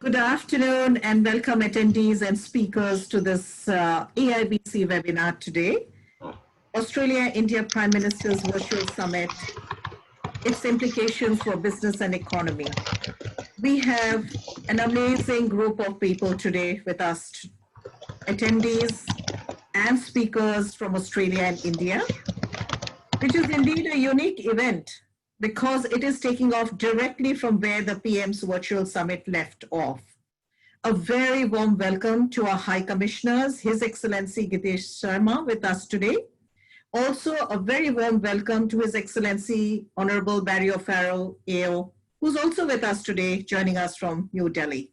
Good afternoon and welcome attendees and speakers to this AIBC webinar today. Australia-India Prime Minister's Virtual Summit, its implications for business and economy. We have an amazing group of people today with us, attendees and speakers from Australia and India, which is indeed a unique event because it is taking off directly from where the PM's virtual summit left off. A very warm welcome to our High Commissioners, His Excellency Gitesh Sarma with us today. Also a very warm welcome to His Excellency Honorable Barry O'Farrell, AO, who's also with us today, joining us from New Delhi.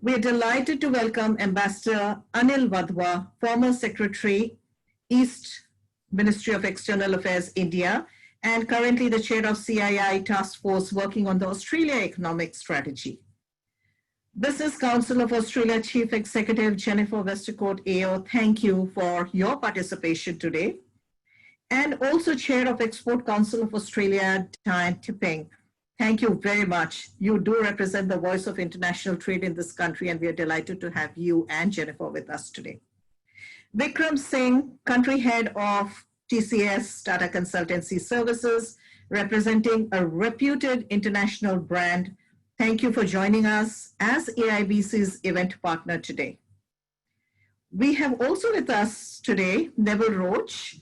We are delighted to welcome Ambassador Anil Wadhwa, former Secretary, East Ministry of External Affairs, India, and currently the chair of CII task force working on the Australia economic strategy. Business Council of Australia Chief Executive Jennifer Westercourt AO, thank you for your participation today. And also Chair of Export Council of Australia, Dianne Tipping. Thank you very much. You do represent the voice of international trade in this country, and we are delighted to have you and Jennifer with us today. Vikram Singh, country head of TCS, Tata Consultancy Services, representing a reputed international brand. Thank you for joining us as AIBC's event partner today. We have also with us today, Neville Roach,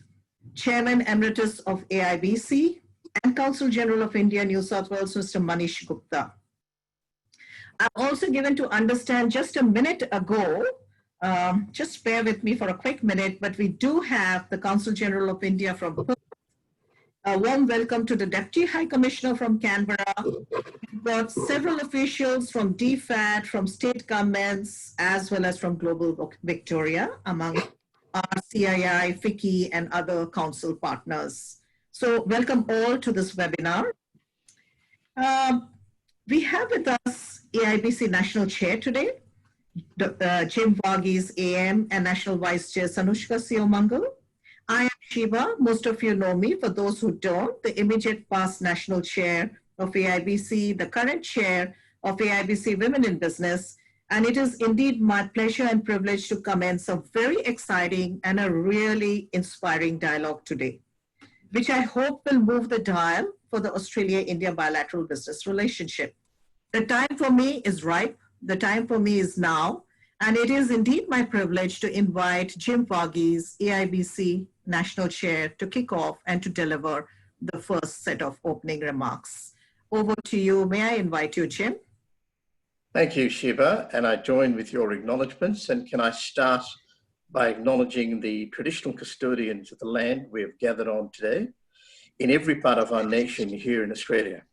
Chairman Emeritus of AIBC, and Consul General of India, New South Wales, Mr. Manish Gupta. I'm also given to understand just a minute ago, just bear with me for a quick minute, but we do have the Consul General of India from Perth. A warm welcome to the Deputy High Commissioner from Canberra. We've got several officials from DFAT, from state governments, as well as from Global Victoria, among our CII, FICCI, and other council partners. So welcome all to this webinar. We have with us AIBC National Chair today, Jim Varghese AM, and National Vice Chair Sanushka Siomangal. I am Shiva, most of you know me. For those who don't, the immediate past National Chair of AIBC, the current Chair of AIBC Women in Business, and it is indeed my pleasure and privilege to commence a very exciting and a really inspiring dialogue today, which I hope will move the dial for the Australia-India bilateral business relationship. The time for me is ripe. The time for me is now. And it is indeed my privilege to invite Jim Varghese, AIBC National Chair, to kick off and to deliver the first set of opening remarks. Over to you. May I invite you, Jim? Thank you, Shiva, and I join with your acknowledgements. And can I start by acknowledging the traditional custodians of the land we have gathered on today in every part of our nation here in Australia.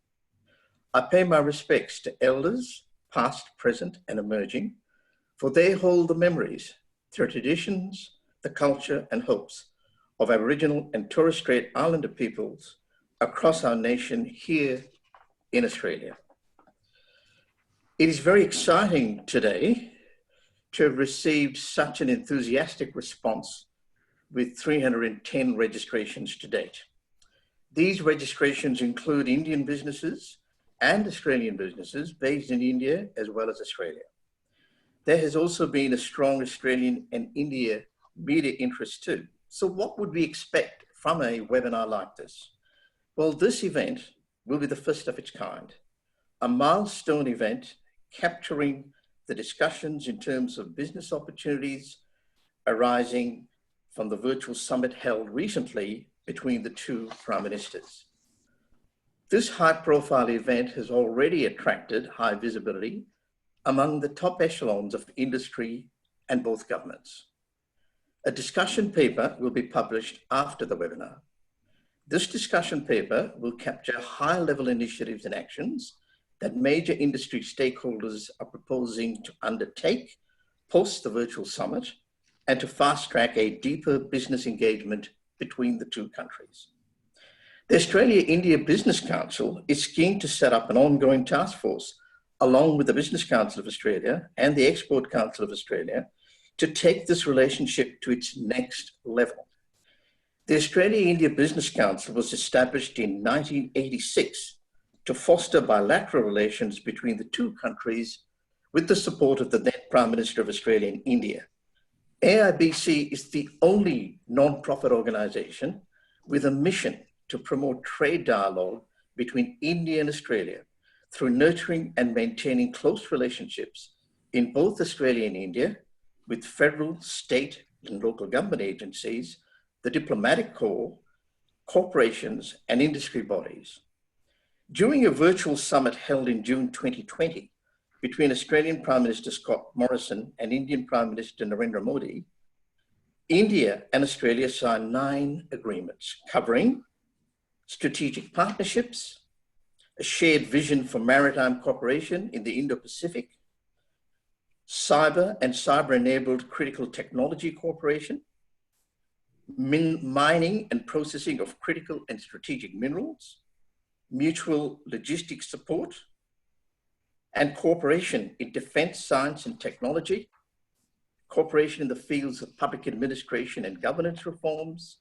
I pay my respects to elders, past, present, and emerging, for they hold the memories, the traditions, the culture and hopes of Aboriginal and Torres Strait Islander peoples across our nation here in Australia. It is very exciting today to have received such an enthusiastic response with 310 registrations to date. These registrations include Indian businesses and Australian businesses based in India as well as Australia. There has also been a strong Australian and India media interest too. So what would we expect from a webinar like this? Well, this event will be the first of its kind, a milestone event capturing the discussions in terms of business opportunities arising from the virtual summit held recently between the two prime ministers. This high-profile event has already attracted high visibility among the top echelons of industry and both governments. A discussion paper will be published after the webinar. This discussion paper will capture high-level initiatives and actions that major industry stakeholders are proposing to undertake post the virtual summit and to fast-track a deeper business engagement between the two countries. The Australia-India Business Council is keen to set up an ongoing task force along with the Business Council of Australia and the Export Council of Australia to take this relationship to its next level. The Australia-India Business Council was established in 1986 to foster bilateral relations between the two countries with the support of the then Prime Minister of Australia and India. AIBC is the only non-profit organisation with a mission to promote trade dialogue between India and Australia through nurturing and maintaining close relationships in both Australia and India with federal, state and local government agencies, the diplomatic corps, corporations and industry bodies. During a virtual summit held in June 2020 between Australian Prime Minister Scott Morrison and Indian Prime Minister Narendra Modi, India and Australia signed 9 agreements covering strategic partnerships, a shared vision for maritime cooperation in the Indo-Pacific, cyber and cyber-enabled critical technology cooperation, mining and processing of critical and strategic minerals, mutual logistics support, and cooperation in defense, science and technology, cooperation in the fields of public administration and governance reforms,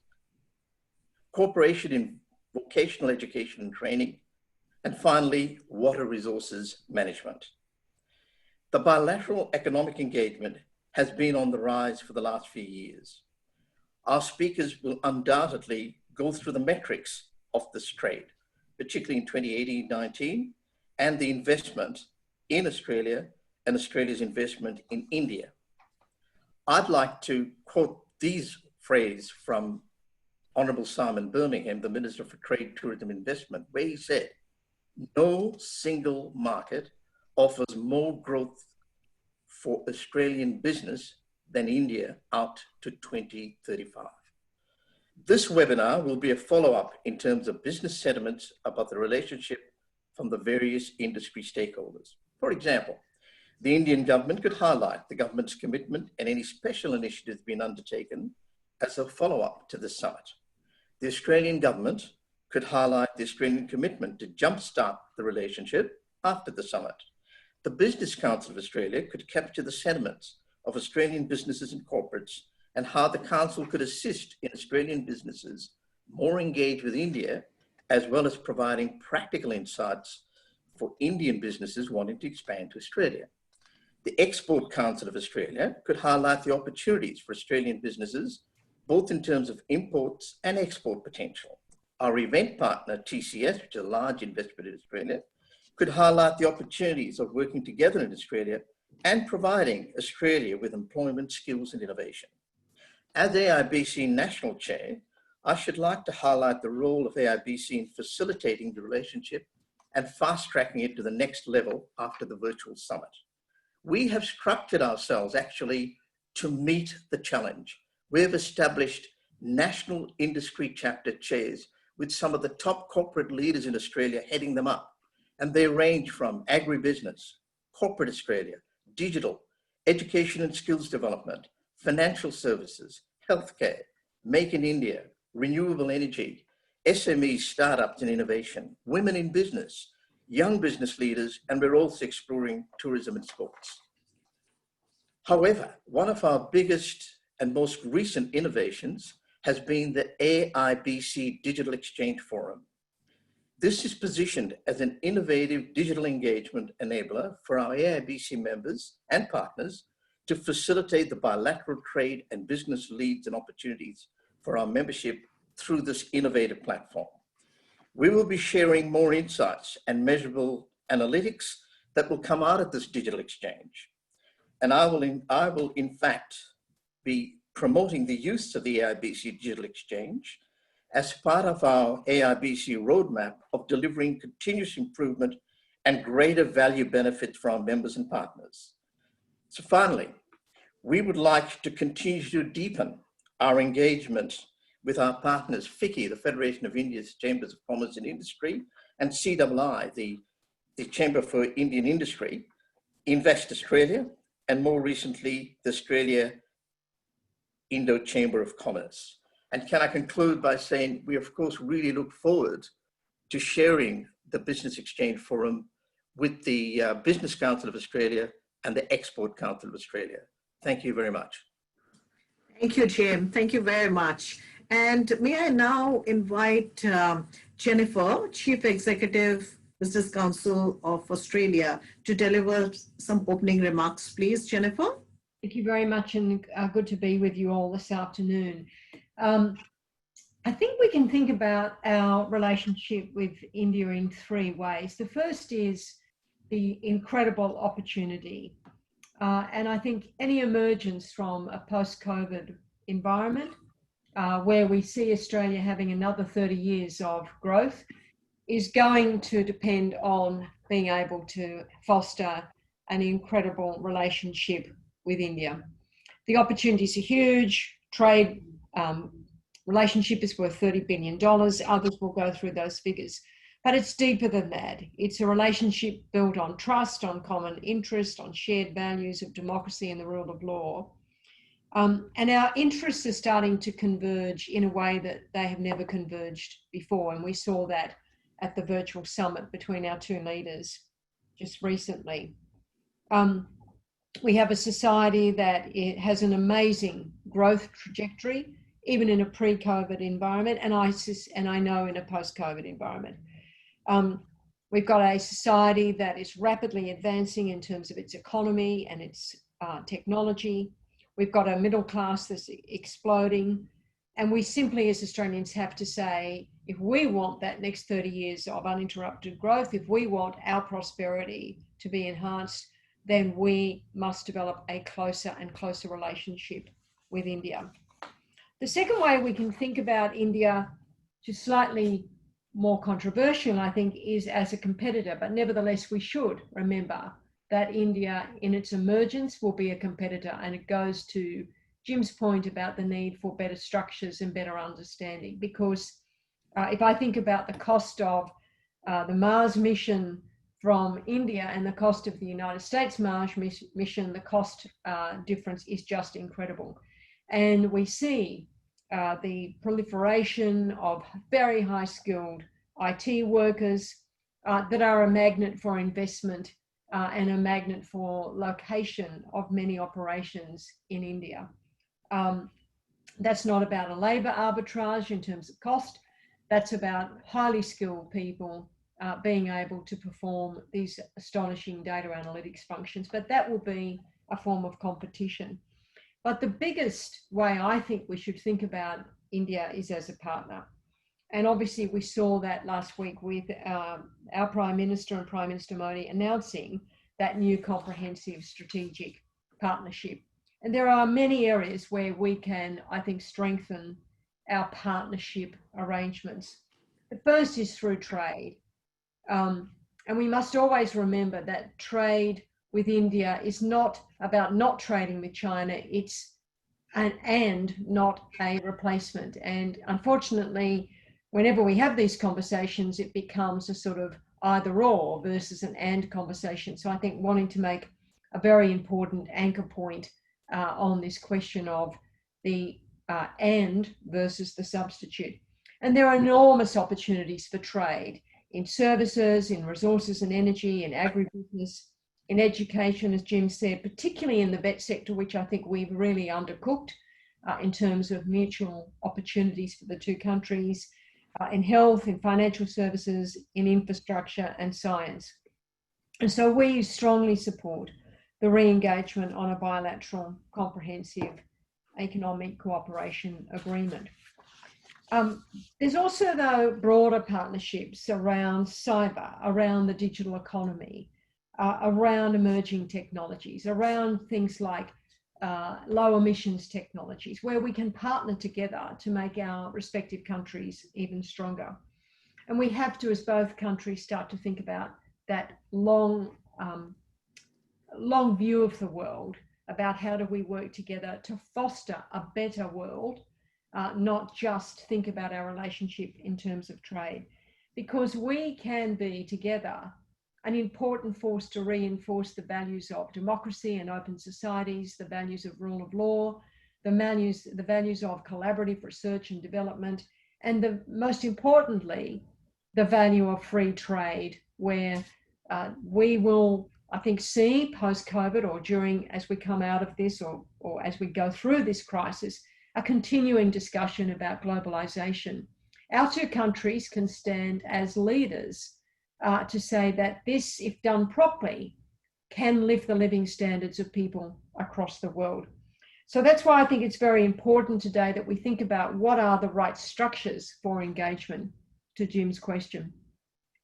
cooperation in vocational education and training, and finally, water resources management. The bilateral economic engagement has been on the rise for the last few years. Our speakers will undoubtedly go through the metrics of this trade, particularly in 2018-19, and the investment in Australia and Australia's investment in India. I'd like to quote these phrases from Honourable Simon Birmingham, the Minister for Trade, Tourism and Investment, where he said, "No single market offers more growth for Australian business than India out to 2035. This webinar will be a follow-up in terms of business sentiments about the relationship from the various industry stakeholders. For example, the Indian government could highlight the government's commitment and any special initiatives being undertaken as a follow-up to the summit. The Australian government could highlight the Australian commitment to jumpstart the relationship after the summit. The Business Council of Australia could capture the sentiments of Australian businesses and corporates and how the Council could assist in Australian businesses more engaged with India, as well as providing practical insights for Indian businesses wanting to expand to Australia. The Export Council of Australia could highlight the opportunities for Australian businesses, both in terms of imports and export potential. Our event partner, TCS, which is a large investment in Australia, could highlight the opportunities of working together in Australia and providing Australia with employment, skills and innovation. As AIBC National Chair, I should like to highlight the role of AIBC in facilitating the relationship and fast-tracking it to the next level after the virtual summit. We have structured ourselves actually to meet the challenge. We have established national industry chapter chairs with some of the top corporate leaders in Australia heading them up. And they range from agribusiness, corporate Australia, digital, education and skills development, financial services, healthcare, make in India, renewable energy, SMEs, startups and innovation, women in business, young business leaders, and we're also exploring tourism and sports. However, one of our biggest and most recent innovations has been the AIBC Digital Exchange Forum. This is positioned as an innovative digital engagement enabler for our AIBC members and partners to facilitate the bilateral trade and business leads and opportunities for our membership through this innovative platform. We will be sharing more insights and measurable analytics that will come out of this digital exchange. And I will in fact be promoting the use of the AIBC Digital Exchange as part of our AIBC roadmap of delivering continuous improvement and greater value benefit for our members and partners. So finally, we would like to continue to deepen our engagement with our partners, FICCI, the Federation of India's Chambers of Commerce and Industry, and CII, the Chamber for Indian Industry, Invest Australia, and more recently, the Australia Indo Chamber of Commerce. And can I conclude by saying we, of course, really look forward to sharing the Business Exchange Forum with the Business Council of Australia and the Export Council of Australia. Thank you very much. Thank you, Jim. Thank you very much. And may I now invite Jennifer, Chief Executive Business Council of Australia, to deliver some opening remarks, please, Jennifer. Thank you very much, and good to be with you all this afternoon. I think we can think about our relationship with India in three ways. The first is the incredible opportunity. And I think any emergence from a post-COVID environment where we see Australia having another 30 years of growth is going to depend on being able to foster an incredible relationship with India. The opportunities are huge. Trade relationship is worth $30 billion. Others will go through those figures. But it's deeper than that. It's a relationship built on trust, on common interest, on shared values of democracy and the rule of law. And our interests are starting to converge in a way that they have never converged before. And we saw that at the virtual summit between our two leaders just recently. We have a society that has an amazing growth trajectory, even in a pre-COVID environment, and I know in a post-COVID environment. We've got a society that is rapidly advancing in terms of its economy and its technology. We've got a middle class that's exploding. And we simply, as Australians, have to say, if we want that next 30 years of uninterrupted growth, if we want our prosperity to be enhanced, then we must develop a closer and closer relationship with India. The second way we can think about India, just slightly more controversial, I think, is as a competitor, but nevertheless, we should remember that India in its emergence will be a competitor, and it goes to Jim's point about the need for better structures and better understanding, because if I think about the cost of the Mars mission from India and the cost of the United States Mars mission, the cost difference is just incredible. And we see the proliferation of very high-skilled IT workers that are a magnet for investment and a magnet for location of many operations in India. That's not about a labour arbitrage in terms of cost. That's about highly skilled people being able to perform these astonishing data analytics functions. But that will be a form of competition. But the biggest way I think we should think about India is as a partner. And obviously we saw that last week with our Prime Minister and Prime Minister Modi announcing that new comprehensive strategic partnership. And there are many areas where we can, I think, strengthen our partnership arrangements. The first is through trade. And we must always remember that trade with India is not about not trading with China, it's and not a replacement. And unfortunately, whenever we have these conversations, it becomes a sort of either or versus an and conversation. So I think wanting to make a very important anchor point on this question of the and versus the substitute. And there are enormous opportunities for trade in services, in resources and energy, in agribusiness, in education, as Jim said, particularly in the vet sector, which I think we've really undercooked in terms of mutual opportunities for the two countries, in health, in financial services, in infrastructure and science. And so we strongly support the re-engagement on a bilateral comprehensive economic cooperation agreement. There's also, though, broader partnerships around cyber, around the digital economy, around emerging technologies, around things like low emissions technologies, where we can partner together to make our respective countries even stronger. And we have to, as both countries, start to think about that long view of the world, about how do we work together to foster a better world, not just think about our relationship in terms of trade, because we can be together an important force to reinforce the values of democracy and open societies, the values of rule of law, the values of collaborative research and development, and most importantly, the value of free trade, where we will, I think, see post-COVID or during, as we come out of this or as we go through this crisis, a continuing discussion about globalization. Our two countries can stand as leaders to say that this, if done properly, can lift the living standards of people across the world. So that's why I think it's very important today that we think about what are the right structures for engagement, to Jim's question,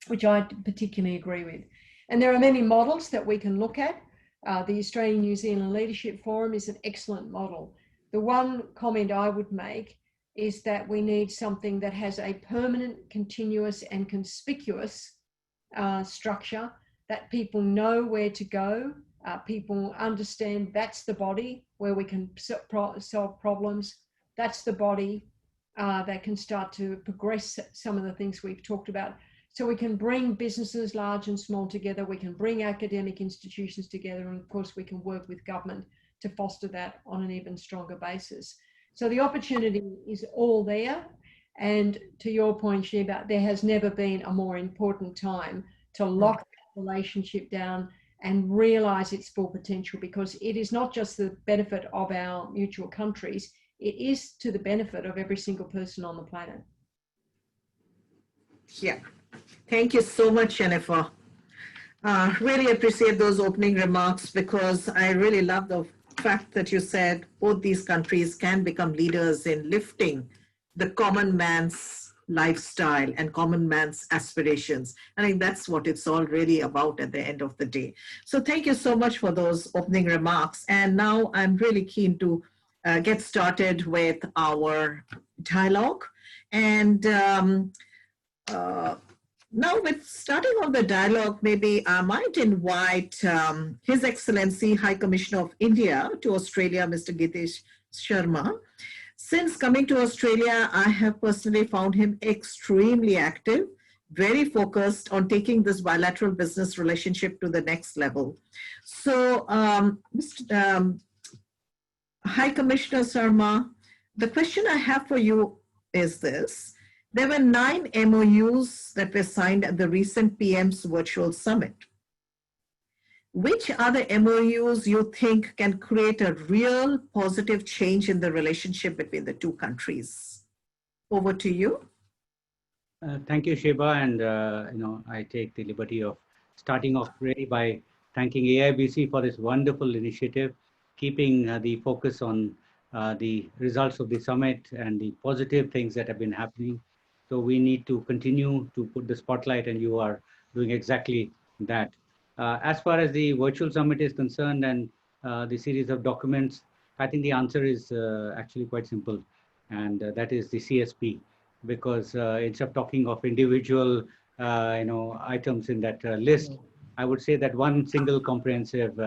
which I particularly agree with. And there are many models that we can look at. The Australian New Zealand Leadership Forum is an excellent model. The one comment I would make is that we need something that has a permanent, continuous and conspicuous structure, that people know where to go, people understand that's the body where we can solve problems, that's the body that can start to progress some of the things we've talked about. So we can bring businesses large and small together, we can bring academic institutions together, and of course we can work with government to foster that on an even stronger basis. So the opportunity is all there. And to your point, Sheba, there has never been a more important time to lock that relationship down and realize its full potential, because it is not just the benefit of our mutual countries, it is to the benefit of every single person on the planet. Yeah. Thank you so much, Jennifer. Really appreciate those opening remarks, because I really love the fact that you said both these countries can become leaders in lifting the common man's lifestyle and common man's aspirations. I think that's what it's all really about at the end of the day. So thank you so much for those opening remarks. And now I'm really keen to get started with our dialogue. And now, with starting off the dialogue, maybe I might invite His Excellency High Commissioner of India to Australia, Mr. Gitesh Sarma. Since coming to Australia, I have personally found him extremely active, very focused on taking this bilateral business relationship to the next level. So, Mr. High Commissioner Sarma, the question I have for you is this. There were 9 MOUs that were signed at the recent PM's virtual summit. Which other MOUs you think can create a real positive change in the relationship between the two countries? Over to you. Thank you, Sheba. And I take the liberty of starting off really by thanking AIBC for this wonderful initiative, keeping the focus on the results of the summit and the positive things that have been happening. So we need to continue to put the spotlight, and you are doing exactly that. As far as the virtual summit is concerned and the series of documents, I think the answer is actually quite simple, and that is the CSP. Because instead of talking of individual, items in that list, I would say that one single comprehensive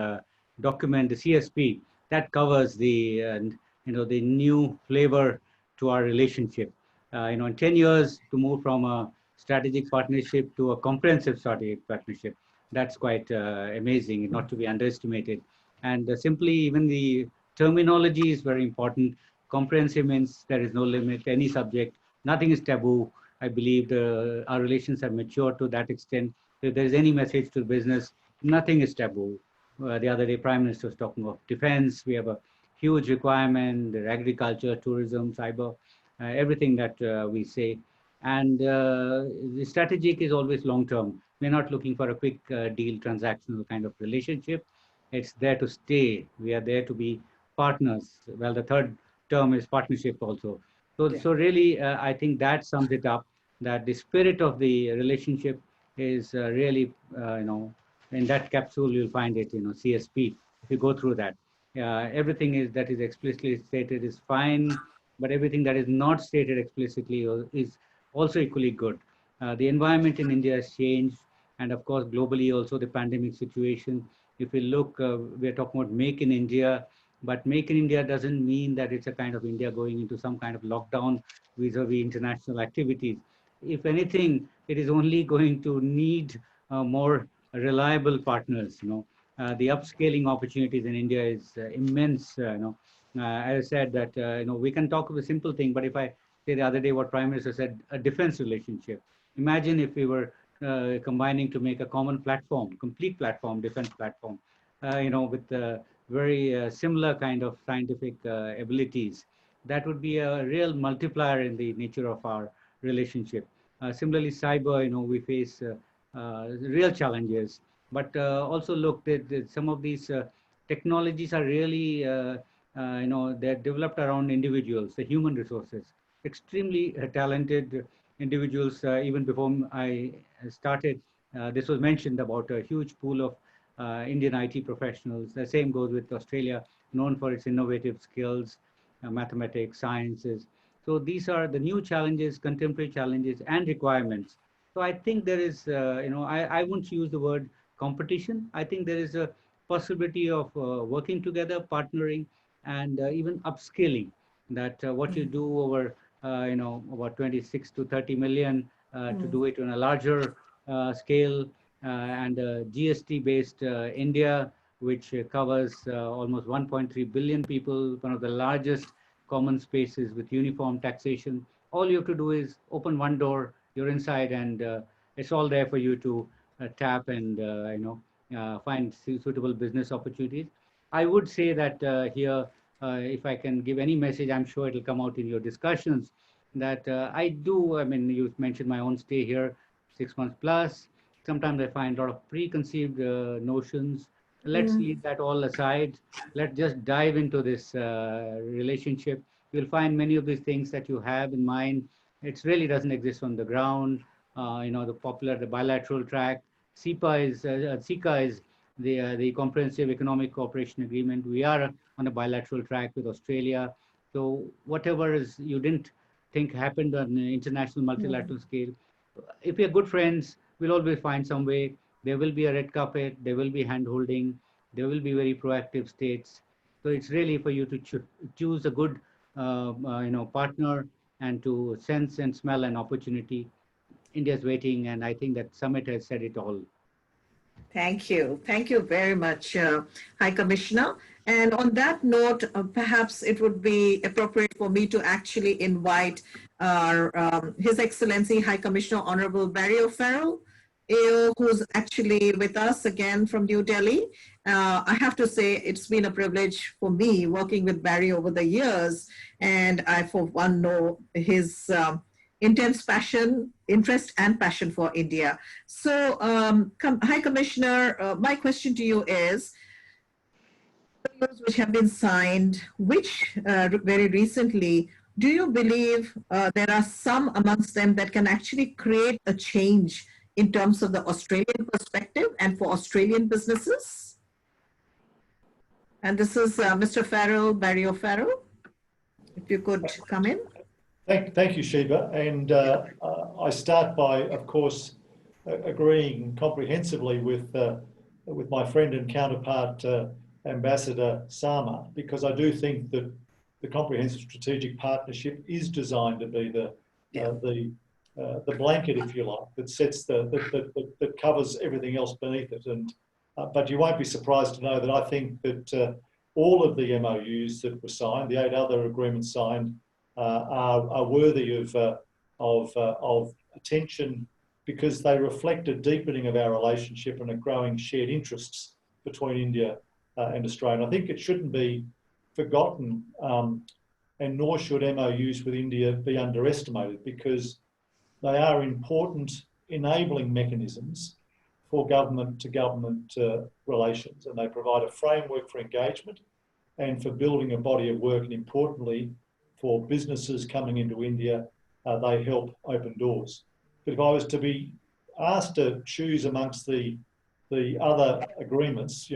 document, the CSP, that covers the the new flavor to our relationship. In 10 years to move from a strategic partnership to a comprehensive strategic partnership, that's quite amazing, not to be underestimated. And simply even the terminology is very important. Comprehensive means there is no limit to any subject. Nothing is taboo. I believe our relations have matured to that extent. If there is any message to business, nothing is taboo. The other day, Prime Minister was talking of defense. We have a huge requirement, agriculture, tourism, cyber, everything that we say. And the strategic is always long-term. We're not looking for a quick deal, transactional kind of relationship. It's there to stay. We are there to be partners. Well, the third term is partnership also. So really, I think that sums it up, that the spirit of the relationship is really, in that capsule, you'll find it, CSP. If you go through that, everything that is explicitly stated is fine, but everything that is not stated explicitly is also equally good. The environment in India has changed, and of course, globally also the pandemic situation. If we look, we're talking about Make in India, but Make in India doesn't mean that it's a kind of India going into some kind of lockdown vis-a-vis international activities. If anything, it is only going to need more reliable partners. The upscaling opportunities in India is immense. As I said that we can talk of a simple thing, but if I say the other day what Prime Minister said, a defense relationship. Imagine if we were combining to make a common platform, complete platform, defense platform, with very similar kind of scientific abilities. That would be a real multiplier in the nature of our relationship. Similarly, cyber, we face real challenges. But also look that some of these technologies are really, they're developed around individuals, the human resources, extremely talented individuals. Even before I started, this was mentioned about a huge pool of Indian IT professionals. The same goes with Australia, known for its innovative skills, mathematics, sciences. So these are the new challenges, contemporary challenges, and requirements. So I think there is, I wouldn't use the word competition. I think there is a possibility of working together, partnering, and even upscaling. That what you do over, about 26 to 30 million, to do it on a larger scale, and GST-based India, which covers almost 1.3 billion people, one of the largest common spaces with uniform taxation. All you have to do is open one door, you're inside, and it's all there for you to tap and find suitable business opportunities. I would say that here, if I can give any message, I'm sure it'll come out in your discussions, that I mean, you mentioned my own stay here, 6 months plus. Sometimes I find a lot of preconceived notions. Let's leave that all aside. Let's just dive into this relationship. You'll find many of these things that you have in mind, it really doesn't exist on the ground. The bilateral track. SICA is the Comprehensive Economic Cooperation Agreement. We are on a bilateral track with Australia. So whatever is you didn't think happened on an international multilateral scale, if we are good friends, we'll always find some way. There will be a red carpet, there will be hand-holding, there will be very proactive states. So it's really for you to choose a good partner and to sense and smell an opportunity. India's waiting, and I think that summit has said it all. Thank you. Thank you very much, High Commissioner. And on that note, perhaps it would be appropriate for me to actually invite His Excellency High Commissioner Honorable Barry O'Farrell, AO, who's actually with us again from New Delhi. I have to say it's been a privilege for me working with Barry over the years, and I for one know his intense passion, interest and passion for India. So High Commissioner, my question to you is, which have been signed, which very recently, do you believe there are some amongst them that can actually create a change in terms of the Australian perspective and for Australian businesses? And this is Mr. Farrell, Barry O'Farrell. If you could come in. Thank you, Sheba. And I start by, of course, agreeing comprehensively with my friend and counterpart, Ambassador Sarma, because I do think that the Comprehensive Strategic Partnership is designed to be the blanket, if you like, that sets that covers everything else beneath it. And but you won't be surprised to know that I think that all of the MOUs that were signed, the 8 other agreements signed, are worthy of attention, because they reflect a deepening of our relationship and a growing shared interests between India and Australia. And I think it shouldn't be forgotten, and nor should MOUs with India be underestimated, because they are important enabling mechanisms for government-to-government relations, and they provide a framework for engagement and for building a body of work, and importantly, for businesses coming into India, they help open doors. But if I was to be asked to choose amongst the other agreements,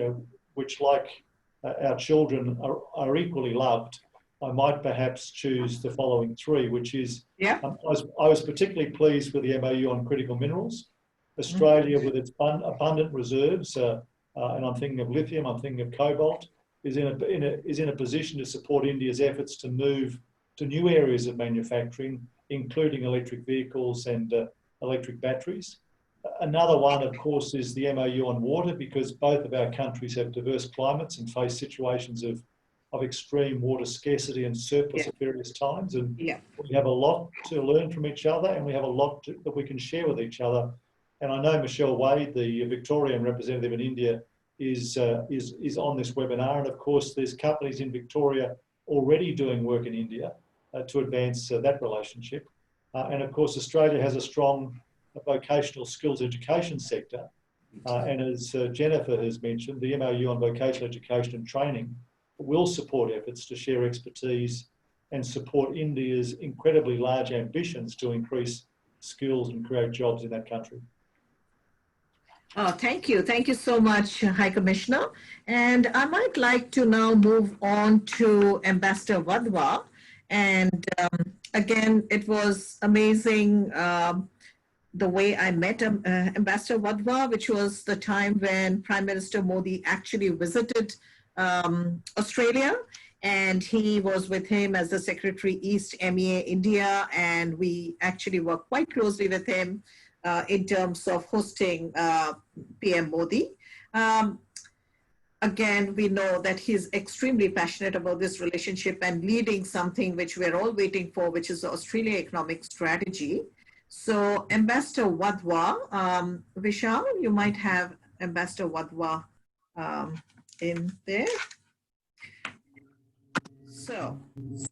which, like our children, are equally loved, I might perhaps choose the following 3, which is, I was particularly pleased with the MOU on critical minerals. Australia, with its abundant reserves, and I'm thinking of lithium, I'm thinking of cobalt, is in a position to support India's efforts to move to new areas of manufacturing, including electric vehicles and electric batteries. Another one, of course, is the MOU on water, because both of our countries have diverse climates and face situations of extreme water scarcity and surplus at various times. And we have a lot to learn from each other, and we have a lot that we can share with each other. And I know Michelle Wade, the Victorian representative in India, is on this webinar. And of course, there's companies in Victoria already doing work in India to advance that relationship. And of course, Australia has a strong vocational skills education sector. And as Jennifer has mentioned, the MOU on vocational education and training will support efforts to share expertise and support India's incredibly large ambitions to increase skills and create jobs in that country. Thank you. Thank you so much, High Commissioner. And I might like to now move on to Ambassador Wadhwa. And again, it was amazing the way I met Ambassador Wadhwa, which was the time when Prime Minister Modi actually visited Australia. And he was with him as the Secretary East MEA India. And we actually worked quite closely with him in terms of hosting PM Modi. Again, we know that he's extremely passionate about this relationship and leading something which we're all waiting for, which is the Australia Economic Strategy. So Ambassador Wadhwa, Vishal, you might have Ambassador Wadhwa in there. So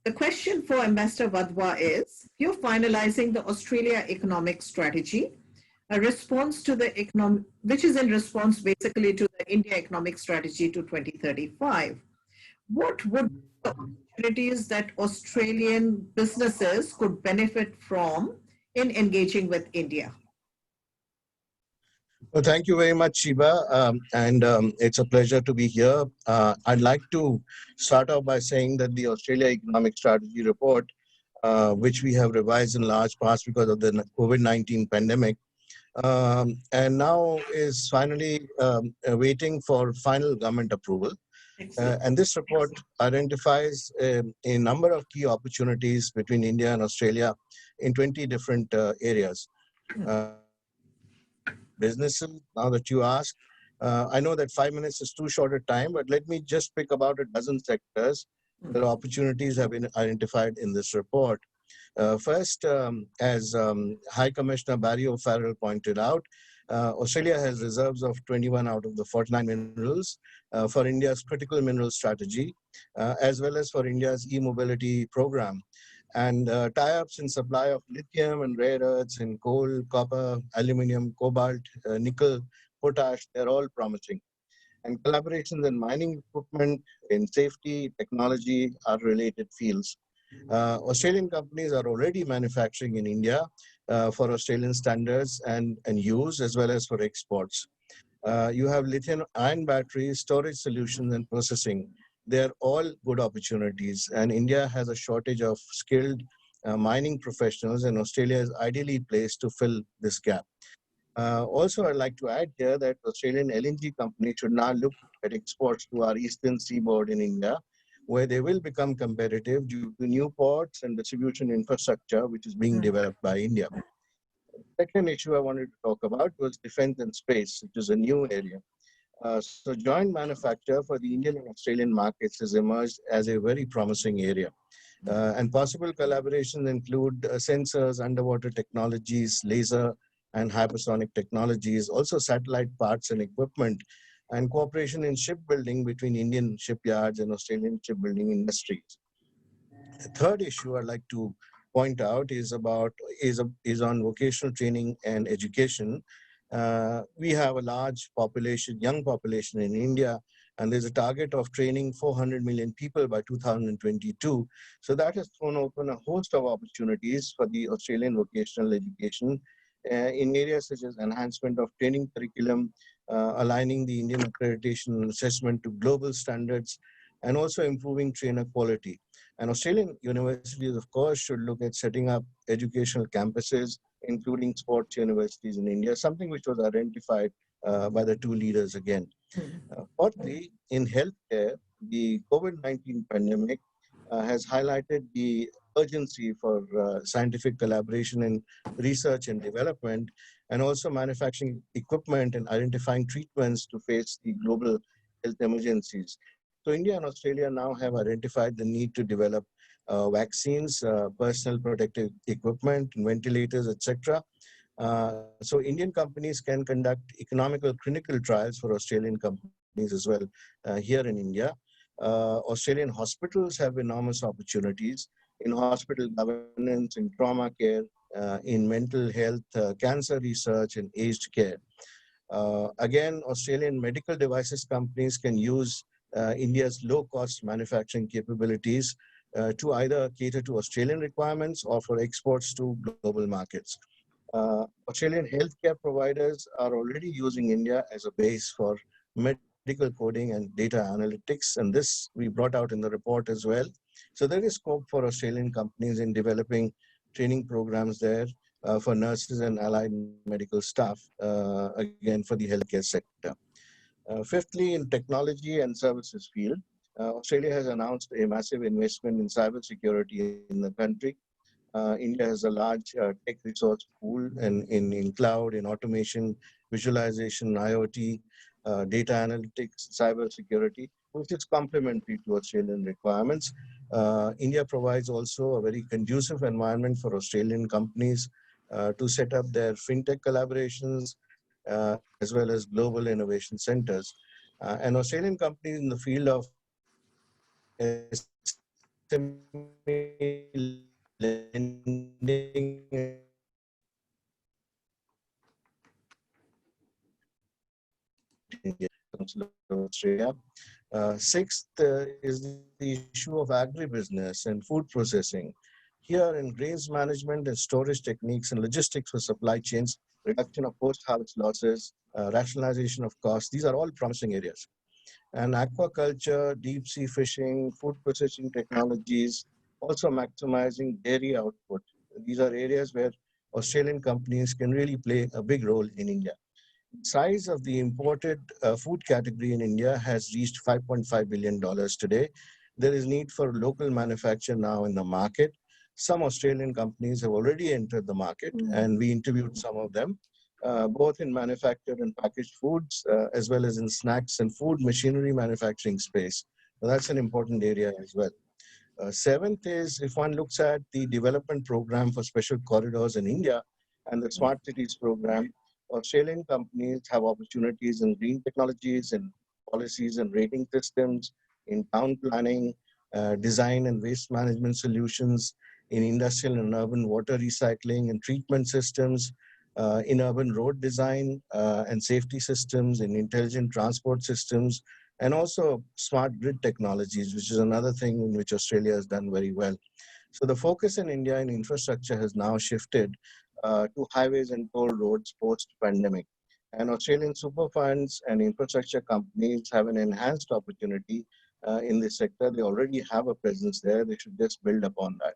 the question for Ambassador Wadhwa is, you're finalizing the Australia Economic Strategy, a response to the economic, which is in response basically to the India Economic Strategy to 2035. What would be the opportunities that Australian businesses could benefit from in engaging with India? Well, thank you very much, Shiba, it's a pleasure to be here. I'd like to start off by saying that the Australia Economic Strategy report, which we have revised in large parts because of the COVID-19 pandemic, and now is finally waiting for final government approval. And this report identifies a number of key opportunities between India and Australia in 20 different areas. Businesses, now that you ask, I know that 5 minutes is too short a time, but let me just pick about a dozen sectors where opportunities have been identified in this report. First, as High Commissioner Barry O'Farrell pointed out, Australia has reserves of 21 out of the 49 minerals for India's critical mineral strategy, as well as for India's e-mobility program. And tie-ups in supply of lithium and rare earths in coal, copper, aluminium, cobalt, nickel, potash, they're all promising. And collaborations in mining equipment, in safety, technology are related fields. Australian companies are already manufacturing in India for Australian standards and use, as well as for exports. You have lithium-ion batteries, storage solutions, and processing. They're all good opportunities, and India has a shortage of skilled mining professionals, and Australia is ideally placed to fill this gap. Also, I'd like to add here that Australian LNG companies should now look at exports to our eastern seaboard in India, where they will become competitive due to new ports and distribution infrastructure, which is being developed by India. The second issue I wanted to talk about was defense and space, which is a new area. So joint manufacture for the Indian and Australian markets has emerged as a very promising area. And possible collaborations include sensors, underwater technologies, laser and hypersonic technologies, also satellite parts and equipment, and cooperation in shipbuilding between Indian shipyards and Australian shipbuilding industries. The third issue I'd like to point out is on vocational training and education. We have a large population, young population in India, and there's a target of training 400 million people by 2022. So that has thrown open a host of opportunities for the Australian vocational education in areas such as enhancement of training curriculum, aligning the Indian accreditation assessment to global standards, and also improving trainer quality. And Australian universities, of course, should look at setting up educational campuses, including sports universities in India, something which was identified by the two leaders again. Fourthly, in healthcare, the COVID-19 pandemic has highlighted the urgency for scientific collaboration in research and development, and also manufacturing equipment and identifying treatments to face the global health emergencies. So India and Australia now have identified the need to develop vaccines, personal protective equipment, ventilators, etc. So Indian companies can conduct economical clinical trials for Australian companies as well here in India. Australian hospitals have enormous opportunities in hospital governance, in trauma care, in mental health, cancer research, and aged care. Again, Australian medical devices companies can use India's low-cost manufacturing capabilities to either cater to Australian requirements or for exports to global markets. Australian healthcare providers are already using India as a base for medical coding and data analytics, and this we brought out in the report as well. So there is scope for Australian companies in developing training programs there for nurses and allied medical staff, again for the healthcare sector. Fifthly, in technology and services field, Australia has announced a massive investment in cybersecurity in the country. India has a large tech resource pool in cloud, in automation, visualization, IoT, data analytics, cybersecurity, which is complementary to Australian requirements. India provides also a very conducive environment for Australian companies to set up their fintech collaborations as well as global innovation centers. And Australian companies in the field of SME lending Consul Australia. Sixth is the issue of agribusiness and food processing. Here in grains management and storage techniques and logistics for supply chains, reduction of post-harvest losses, rationalization of costs, these are all promising areas. And aquaculture, deep sea fishing, food processing technologies, also maximizing dairy output. These are areas where Australian companies can really play a big role in India. Size of the imported food category in India has reached $5.5 billion today. There is need for local manufacture now in the market. Some Australian companies have already entered the market, and we interviewed some of them, both in manufactured and packaged foods, as well as in snacks and food machinery manufacturing space. So that's an important area as well. Seventh is, if one looks at the development program for special corridors in India and the smart cities program, Australian companies have opportunities in green technologies and policies and rating systems, in town planning, design and waste management solutions, in industrial and urban water recycling and treatment systems, in urban road design and safety systems, in intelligent transport systems, and also smart grid technologies, which is another thing in which Australia has done very well. So the focus in India in infrastructure has now shifted to highways and toll roads post-pandemic. And Australian super funds and infrastructure companies have an enhanced opportunity in this sector. They already have a presence there. They should just build upon that.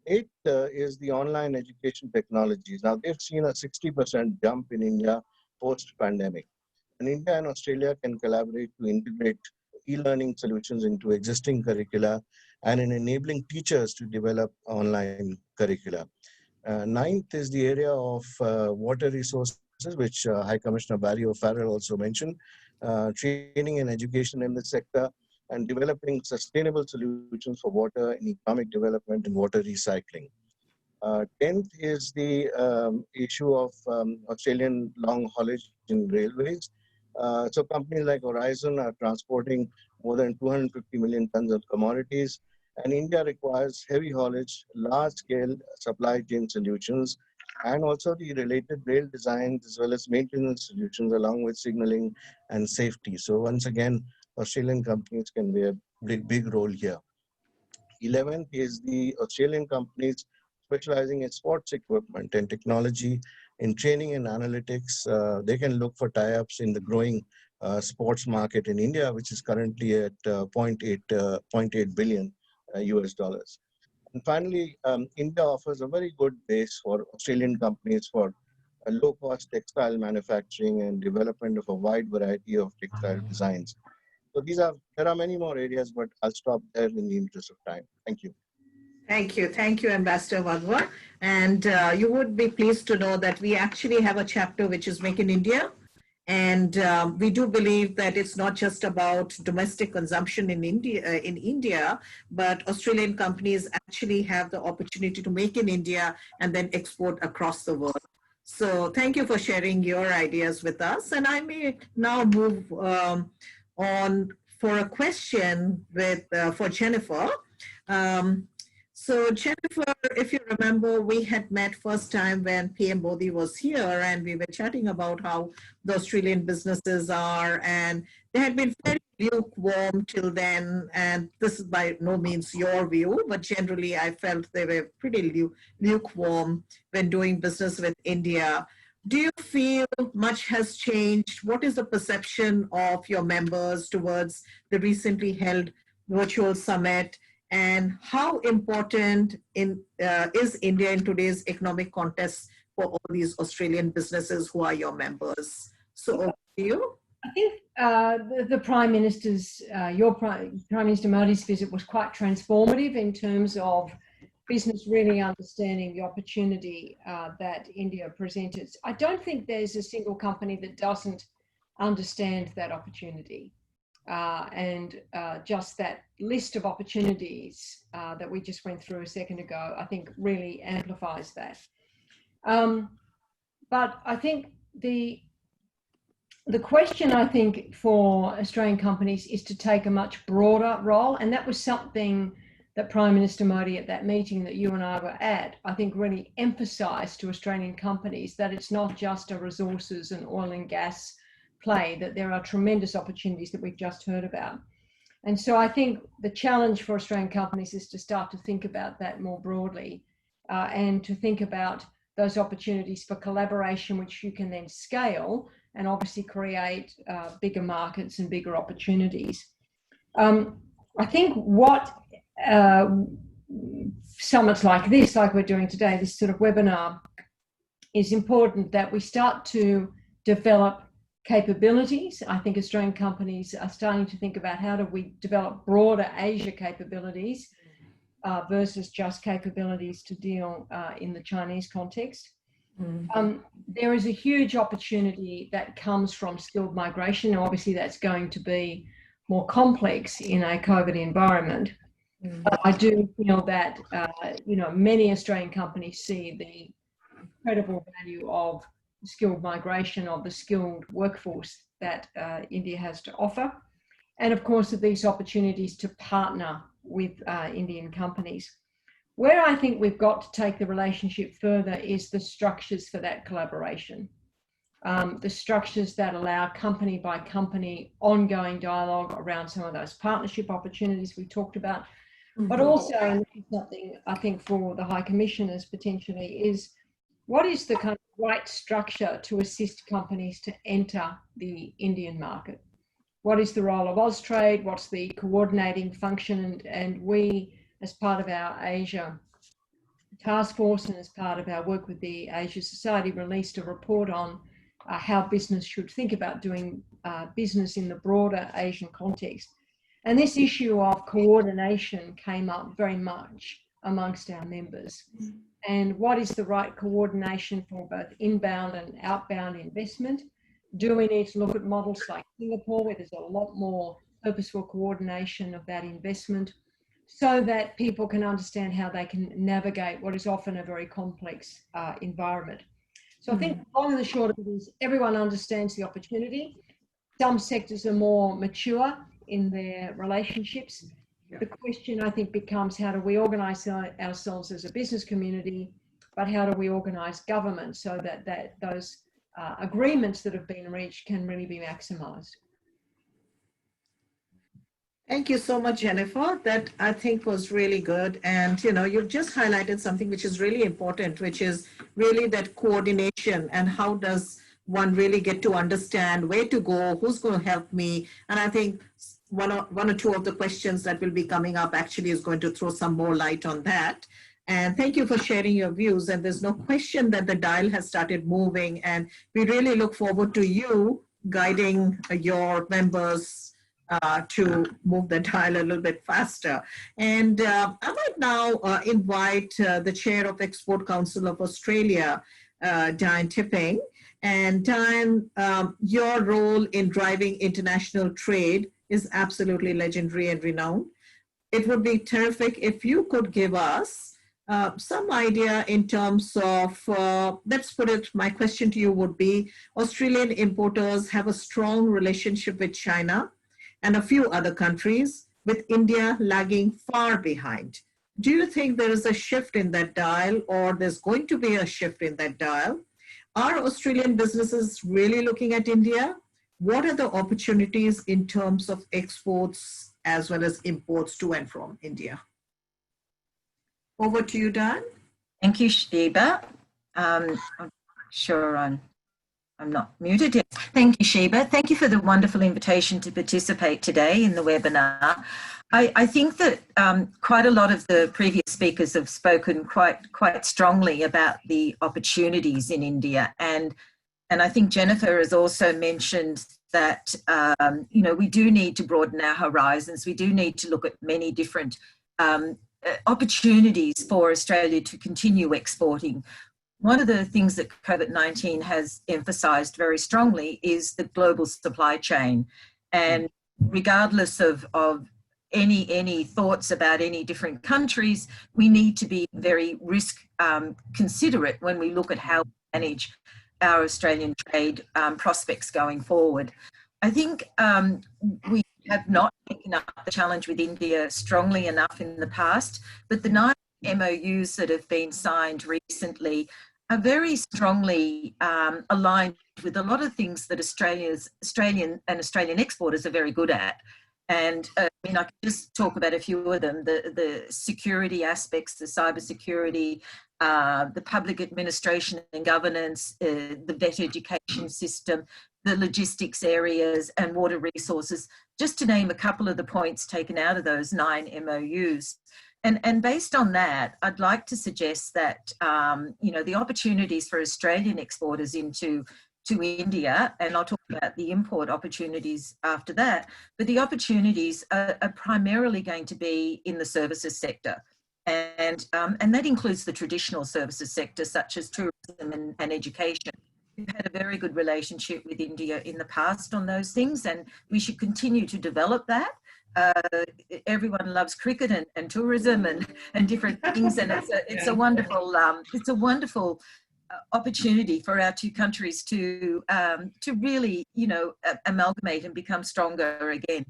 Eighth is the online education technologies. Now, they've seen a 60% jump in India post-pandemic. And India and Australia can collaborate to integrate e-learning solutions into existing curricula and in enabling teachers to develop online curricula. Ninth is the area of water resources, which High Commissioner Barry O'Farrell also mentioned, training and education in this sector, and developing sustainable solutions for water and economic development and water recycling. 10th is the issue of Australian long haulage in railways. So companies like Horizon are transporting more than 250 million tons of commodities, and India requires heavy haulage, large-scale supply chain solutions, and also the related rail designs as well as maintenance solutions along with signaling and safety. So once again, Australian companies can play a big role here. 11th is the Australian companies specializing in sports equipment and technology, in training and analytics. They can look for tie-ups in the growing sports market in India, which is currently at 0.8 billion US dollars. And finally, India offers a very good base for Australian companies for a low-cost textile manufacturing and development of a wide variety of textile designs. So there are many more areas, but I'll stop there in the interest of time. Thank you. Thank you. Thank you, Ambassador Wadhwa. And you would be pleased to know that we actually have a chapter which is Make in India. And we do believe that it's not just about domestic consumption in India, but Australian companies actually have the opportunity to make in India and then export across the world. So thank you for sharing your ideas with us. And I may now move on for a question for Jennifer. So Jennifer, if you remember, we had met first time when PM Modi was here, and we were chatting about how the Australian businesses are, and they had been very lukewarm till then. And this is by no means your view, but generally I felt they were pretty lukewarm when doing business with India. Do you feel much has changed? What is the perception of your members towards the recently held virtual summit? And how important is India in today's economic context for all these Australian businesses who are your members? So over to you. I think the Prime Minister's, your Prime Minister Modi's visit was quite transformative in terms of business really understanding the opportunity that India presented. I don't think there's a single company that doesn't understand that opportunity. And just that list of opportunities that we just went through a second ago, I think really amplifies that. But I think the question, I think, for Australian companies is to take a much broader role. And that was something that Prime Minister Modi at that meeting that you and I were at, I think really emphasised to Australian companies that it's not just a resources and oil and gas play, that there are tremendous opportunities that we've just heard about. And so I think the challenge for Australian companies is to start to think about that more broadly and to think about those opportunities for collaboration, which you can then scale and obviously create bigger markets and bigger opportunities. I think what summits like this, like we're doing today, this sort of webinar, is important that we start to develop capabilities. I think Australian companies are starting to think about how do we develop broader Asia capabilities versus just capabilities to deal in the Chinese context. There is a huge opportunity that comes from skilled migration. Now, obviously, that's going to be more complex in a COVID environment. But I do feel that many Australian companies see the incredible value of skilled migration, of the skilled workforce that India has to offer, and of course of these opportunities to partner with Indian companies. Where I think we've got to take the relationship further is the structures for that collaboration, the structures that allow company by company ongoing dialogue around some of those partnership opportunities we talked about, but also, and this is something I think for the High Commissioners potentially, is what is the kind of right structure to assist companies to enter the Indian market? What is the role of Austrade? What's the coordinating function? And we, as part of our Asia task force and as part of our work with the Asia Society, released a report on how business should think about doing business in the broader Asian context. And this issue of coordination came up very much amongst our members. And what is the right coordination for both inbound and outbound investment? Do we need to look at models like Singapore, where there's a lot more purposeful coordination of that investment, so that people can understand how they can navigate what is often a very complex environment? So I think long and the short of it is everyone understands the opportunity. Some sectors are more mature in their relationships. The question, I think, becomes how do we organise ourselves as a business community, but how do we organise government so that those agreements that have been reached can really be maximised? Thank you so much, Jennifer. That I think was really good. And, you've just highlighted something which is really important, which is really that coordination and how does one really get to understand where to go, who's going to help me. And I think one or two of the questions that will be coming up actually is going to throw some more light on that. And thank you for sharing your views. And there's no question that the dial has started moving. And we really look forward to you guiding your members to move the dial a little bit faster. And I might now invite the Chair of Export Council of Australia, Dianne Tipping. And Dianne, your role in driving international trade is absolutely legendary and renowned. It would be terrific if you could give us some idea in terms of, let's put it, my question to you would be, Australian importers have a strong relationship with China and a few other countries, with India lagging far behind. do you think there is a shift in that dial, or there's going to be a shift in that dial? Are Australian businesses really looking at India? What are the opportunities in terms of exports as well as imports to and from India? Over to you, Dianne. Thank you, Sheba. I'm sure I'm not muted yet. Thank you, Sheba. Thank you for the wonderful invitation to participate today in the webinar. I think that quite a lot of the previous speakers have spoken quite strongly about the opportunities in India, and I think Jennifer has also mentioned that you know, we do need to broaden our horizons. We do need to look at many different opportunities for Australia to continue exporting. One of the things that COVID-19 has emphasised very strongly is the global supply chain, and regardless of any thoughts about any different countries, we need to be very risk considerate when we look at how we manage our Australian trade prospects going forward. I think we have not taken up the challenge with India strongly enough in the past, but the 9 MOUs that have been signed recently are very strongly aligned with a lot of things that Australian exporters are very good at. And I mean, I can just talk about a few of them: the security aspects, the cyber security, the public administration and governance, the vet education system, the logistics areas, and water resources, just to name a couple of the points taken out of those 9 MOUs. And based on that, I'd like to suggest that you know, the opportunities for Australian exporters into India, and I'll talk about the import opportunities after that, but the opportunities are primarily going to be in the services sector. And that includes the traditional services sector, such as tourism and education. We've had a very good relationship with India in the past on those things, and we should continue to develop that. Everyone loves cricket and tourism and different things, and it's a wonderful opportunity for our two countries to really, you know, amalgamate and become stronger again.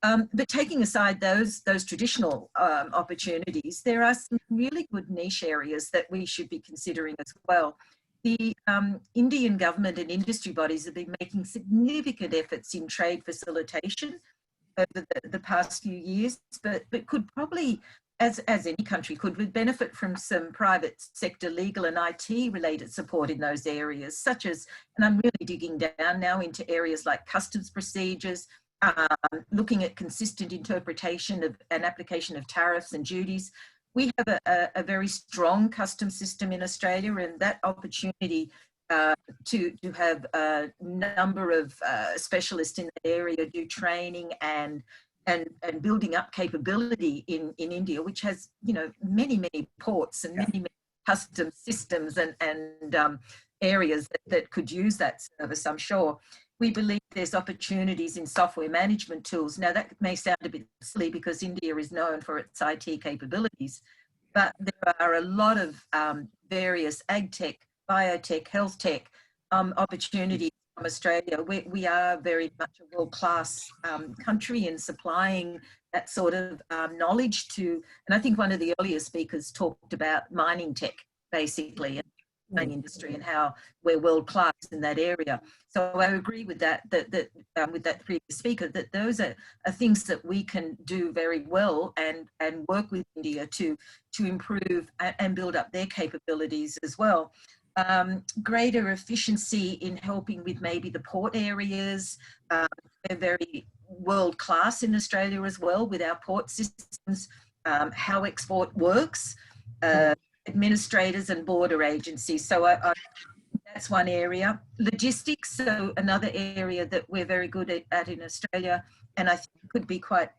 But taking aside those traditional opportunities, there are some really good niche areas that we should be considering as well. The Indian government and industry bodies have been making significant efforts in trade facilitation over the past few years, but could probably, as any country could, would benefit from some private sector legal and IT related support in those areas, such as, and I'm really digging down now into areas like customs procedures, looking at consistent interpretation of and application of tariffs and duties. We have a very strong customs system in Australia, and that opportunity to have a number of specialists in that area do training and building up capability in India, which has, you know, many ports and many custom systems and areas that could use that service, I'm sure. We believe there's opportunities in software management tools. Now, that may sound a bit silly because India is known for its IT capabilities, but there are a lot of various ag tech, biotech, health tech opportunities from Australia. We are very much a world-class country in supplying that sort of knowledge to, and I think one of the earlier speakers talked about mining tech, basically, and mining industry, and how we're world-class in that area. So I agree with that with that previous speaker, that those are things that we can do very well and work with India to improve and build up their capabilities as well. Greater efficiency in helping with maybe the port areas. We're very world class in Australia as well with our port systems, how export works, administrators and border agencies. So that's one area. Logistics, so another area that we're very good at in Australia, and I think could be quite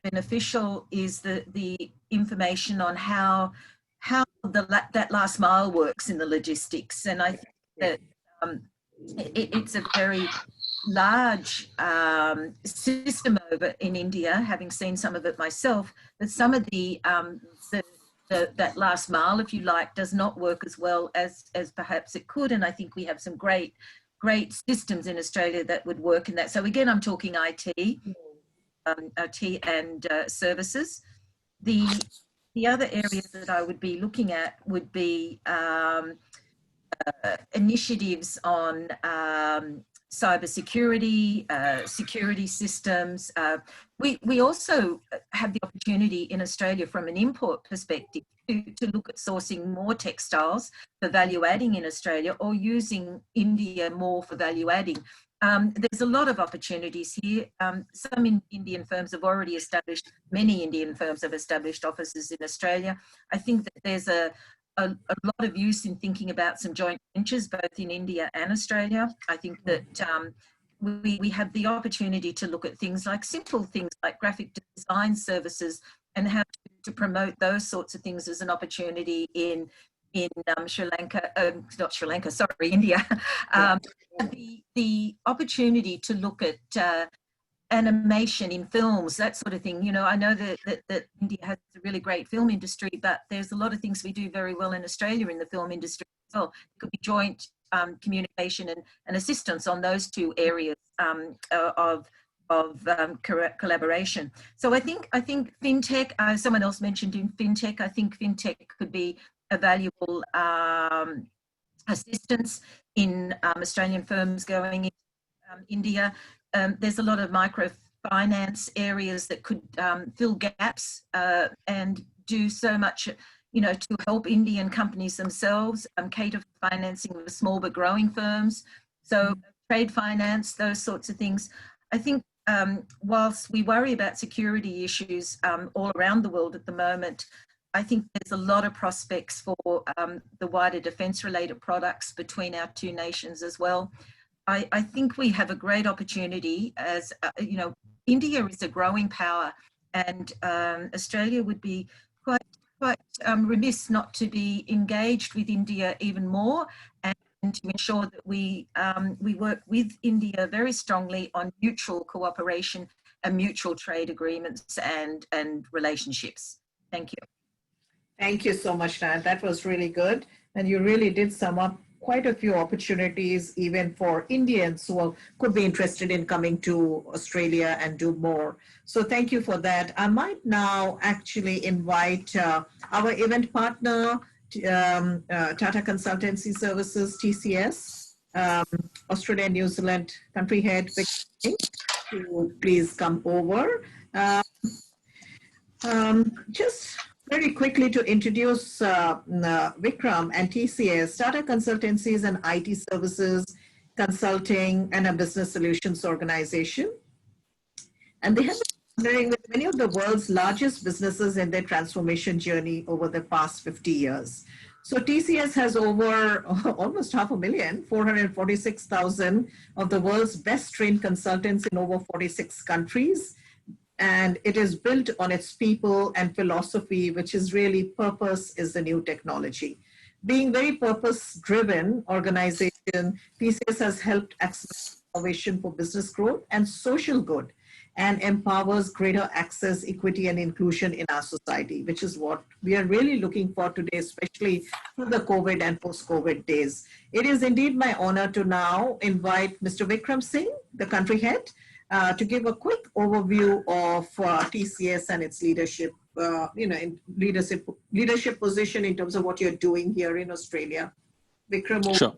beneficial, is the information on how that last mile works in the logistics. And I think that it's a very large system over in India, having seen some of it myself, but some of that last mile, if you like, does not work as well as perhaps it could. And I think we have some great systems in Australia that would work in that. So again, I'm talking IT and services. The the other areas that I would be looking at would be initiatives on cybersecurity, security systems. We also have the opportunity in Australia from an import perspective to look at sourcing more textiles for value adding in Australia, or using India more for value adding. There's a lot of opportunities here. Some Indian firms have already established, many Indian firms have established offices in Australia. I think that there's a lot of use in thinking about some joint ventures, both in India and Australia. I think that we have the opportunity to look at things like simple things like graphic design services, and how to promote those sorts of things as an opportunity in Sri Lanka, not Sri Lanka, sorry, India. The opportunity to look at animation in films, that sort of thing. You know, I know that India has a really great film industry, but there's a lot of things we do very well in Australia in the film industry as well. It could be joint communication and assistance on those two areas of collaboration. So I think fintech, someone else mentioned in fintech, I think fintech could be a valuable assistance in Australian firms going in India. There's a lot of microfinance areas that could fill gaps and do so much, you know, to help Indian companies themselves cater for financing of small but growing firms. So trade finance, those sorts of things. I think whilst we worry about security issues all around the world at the moment, I think there's a lot of prospects for the wider defence-related products between our two nations as well. I think we have a great opportunity as, you know, India is a growing power, and Australia would be quite remiss not to be engaged with India even more, and to ensure that we work with India very strongly on mutual cooperation and mutual trade agreements and relationships. Thank you. Thank you so much, Dianne. That was really good. And you really did sum up quite a few opportunities, even for Indians who could be interested in coming to Australia and do more. So thank you for that. I might now actually invite our event partner, Tata Consultancy Services, TCS, Australia and New Zealand country head, Vikram, to please come over. Just very quickly to introduce Vikram and TCS. Tata Consultancy is an IT services, consulting, and a business solutions organization. And they have been partnering with many of the world's largest businesses in their transformation journey over the past 50 years. So TCS has over almost 500,000, 446,000 of the world's best trained consultants in over 46 countries. And it is built on its people and philosophy, which is really purpose is the new technology. Being very purpose-driven organization, TCS has helped accelerate innovation for business growth and social good, and empowers greater access, equity, and inclusion in our society, which is what we are really looking for today, especially through the COVID and post-COVID days. It is indeed my honor to now invite Mr. Vikram Singh, the country head, to give a quick overview of TCS and its leadership, in leadership position in terms of what you're doing here in Australia. Vikram. Sure.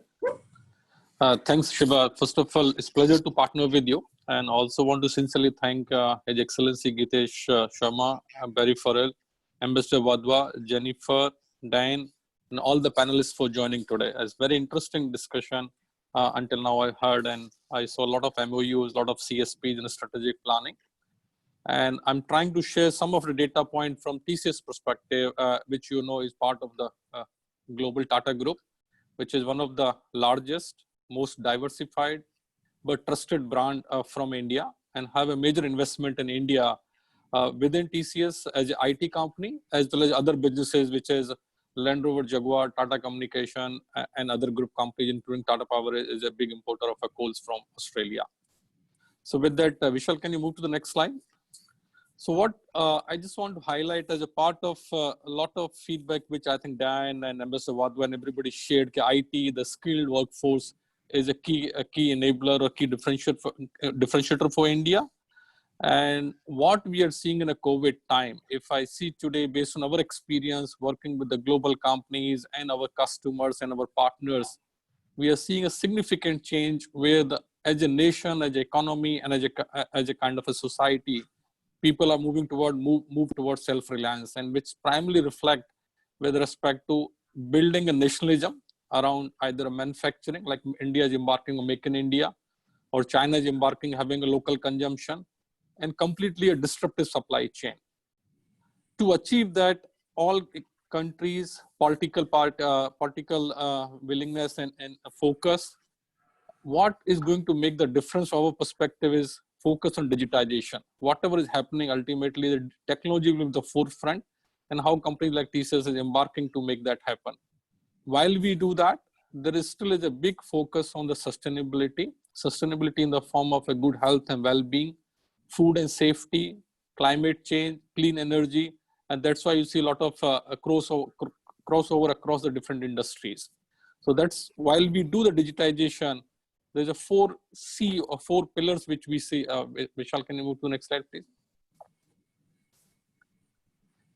Thanks, Shiva. First of all, it's a pleasure to partner with you, and also want to sincerely thank His Excellency Gitesh Sarma, Barry Farrell, Ambassador Wadhwa, Jennifer, Dianne, and all the panelists for joining today. It's very interesting discussion. Until now I heard, and I saw a lot of MOUs, a lot of CSPs and strategic planning. And I'm trying to share some of the data point from TCS perspective, which you know is part of the global Tata group, which is one of the largest, most diversified, but trusted brand from India, and have a major investment in India within TCS as an IT company, as well as other businesses, which is Land Rover, Jaguar, Tata Communication, and other group companies, including Tata Power, is a big importer of coals from Australia. So with that, Vishal, can you move to the next slide? So what I just want to highlight as a part of a lot of feedback, which I think Dianne and Ambassador Wadhwa and everybody shared, IT, the skilled workforce is a key enabler or key differentiator for India. And what we are seeing in a COVID time, if I see today, based on our experience working with the global companies and our customers and our partners, we are seeing a significant change where as a nation, as an economy, and as a kind of a society, people are moving toward move towards self-reliance, and which primarily reflect with respect to building a nationalism around either manufacturing, like India is embarking on Make in India, or China is embarking having a local consumption, and completely a disruptive supply chain. To achieve that, all countries, political willingness and focus, what is going to make the difference from our perspective is focus on digitization. Whatever is happening, ultimately the technology will be the forefront, and how companies like TCS is embarking to make that happen. While we do that, there is still a big focus on the sustainability in the form of a good health and well-being, food and safety, climate change, clean energy, and that's why you see a lot of crossover across the different industries. So that's, while we do the digitization, there's a 4C or 4 pillars which we see. Vishal, can you move to the next slide, please?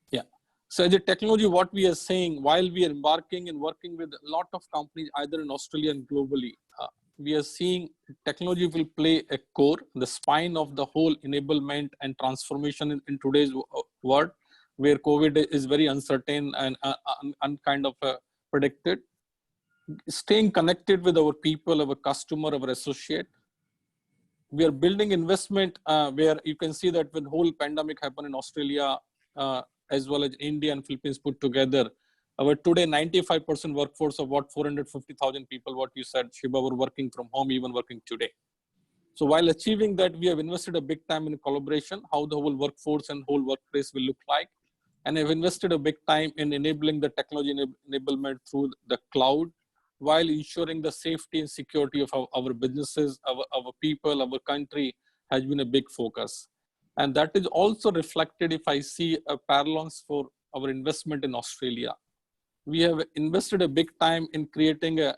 Yeah. So as a technology, what we are saying, while we are embarking and working with a lot of companies, either in Australia and globally, we are seeing technology will play a core, the spine of the whole enablement and transformation in today's world, where COVID is very uncertain and kind of predicted. Staying connected with our people, our customer, our associate. We are building investment where you can see that when the whole pandemic happened in Australia, as well as India and Philippines put together, our today 95% workforce of what 450,000 people, what you said, Shiba, were working from home, even working today. So while achieving that, we have invested a big time in collaboration, how the whole workforce and whole workplace will look like. And have invested a big time in enabling the technology enablement through the cloud, while ensuring the safety and security of our businesses, our people, our country has been a big focus. And that is also reflected if I see a parallels for our investment in Australia. We have invested a big time in creating a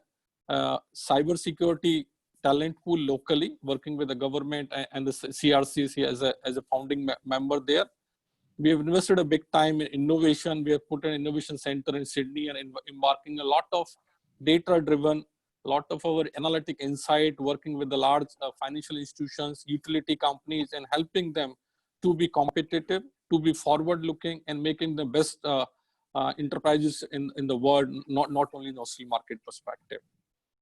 cybersecurity talent pool locally, working with the government and the CRCC as a founding member there. We have invested a big time in innovation. We have put an innovation center in Sydney and embarking a lot of data-driven, a lot of our analytic insight, working with the large financial institutions, utility companies, and helping them to be competitive, to be forward-looking, and making the best enterprises in the world, not only in the Australian market perspective.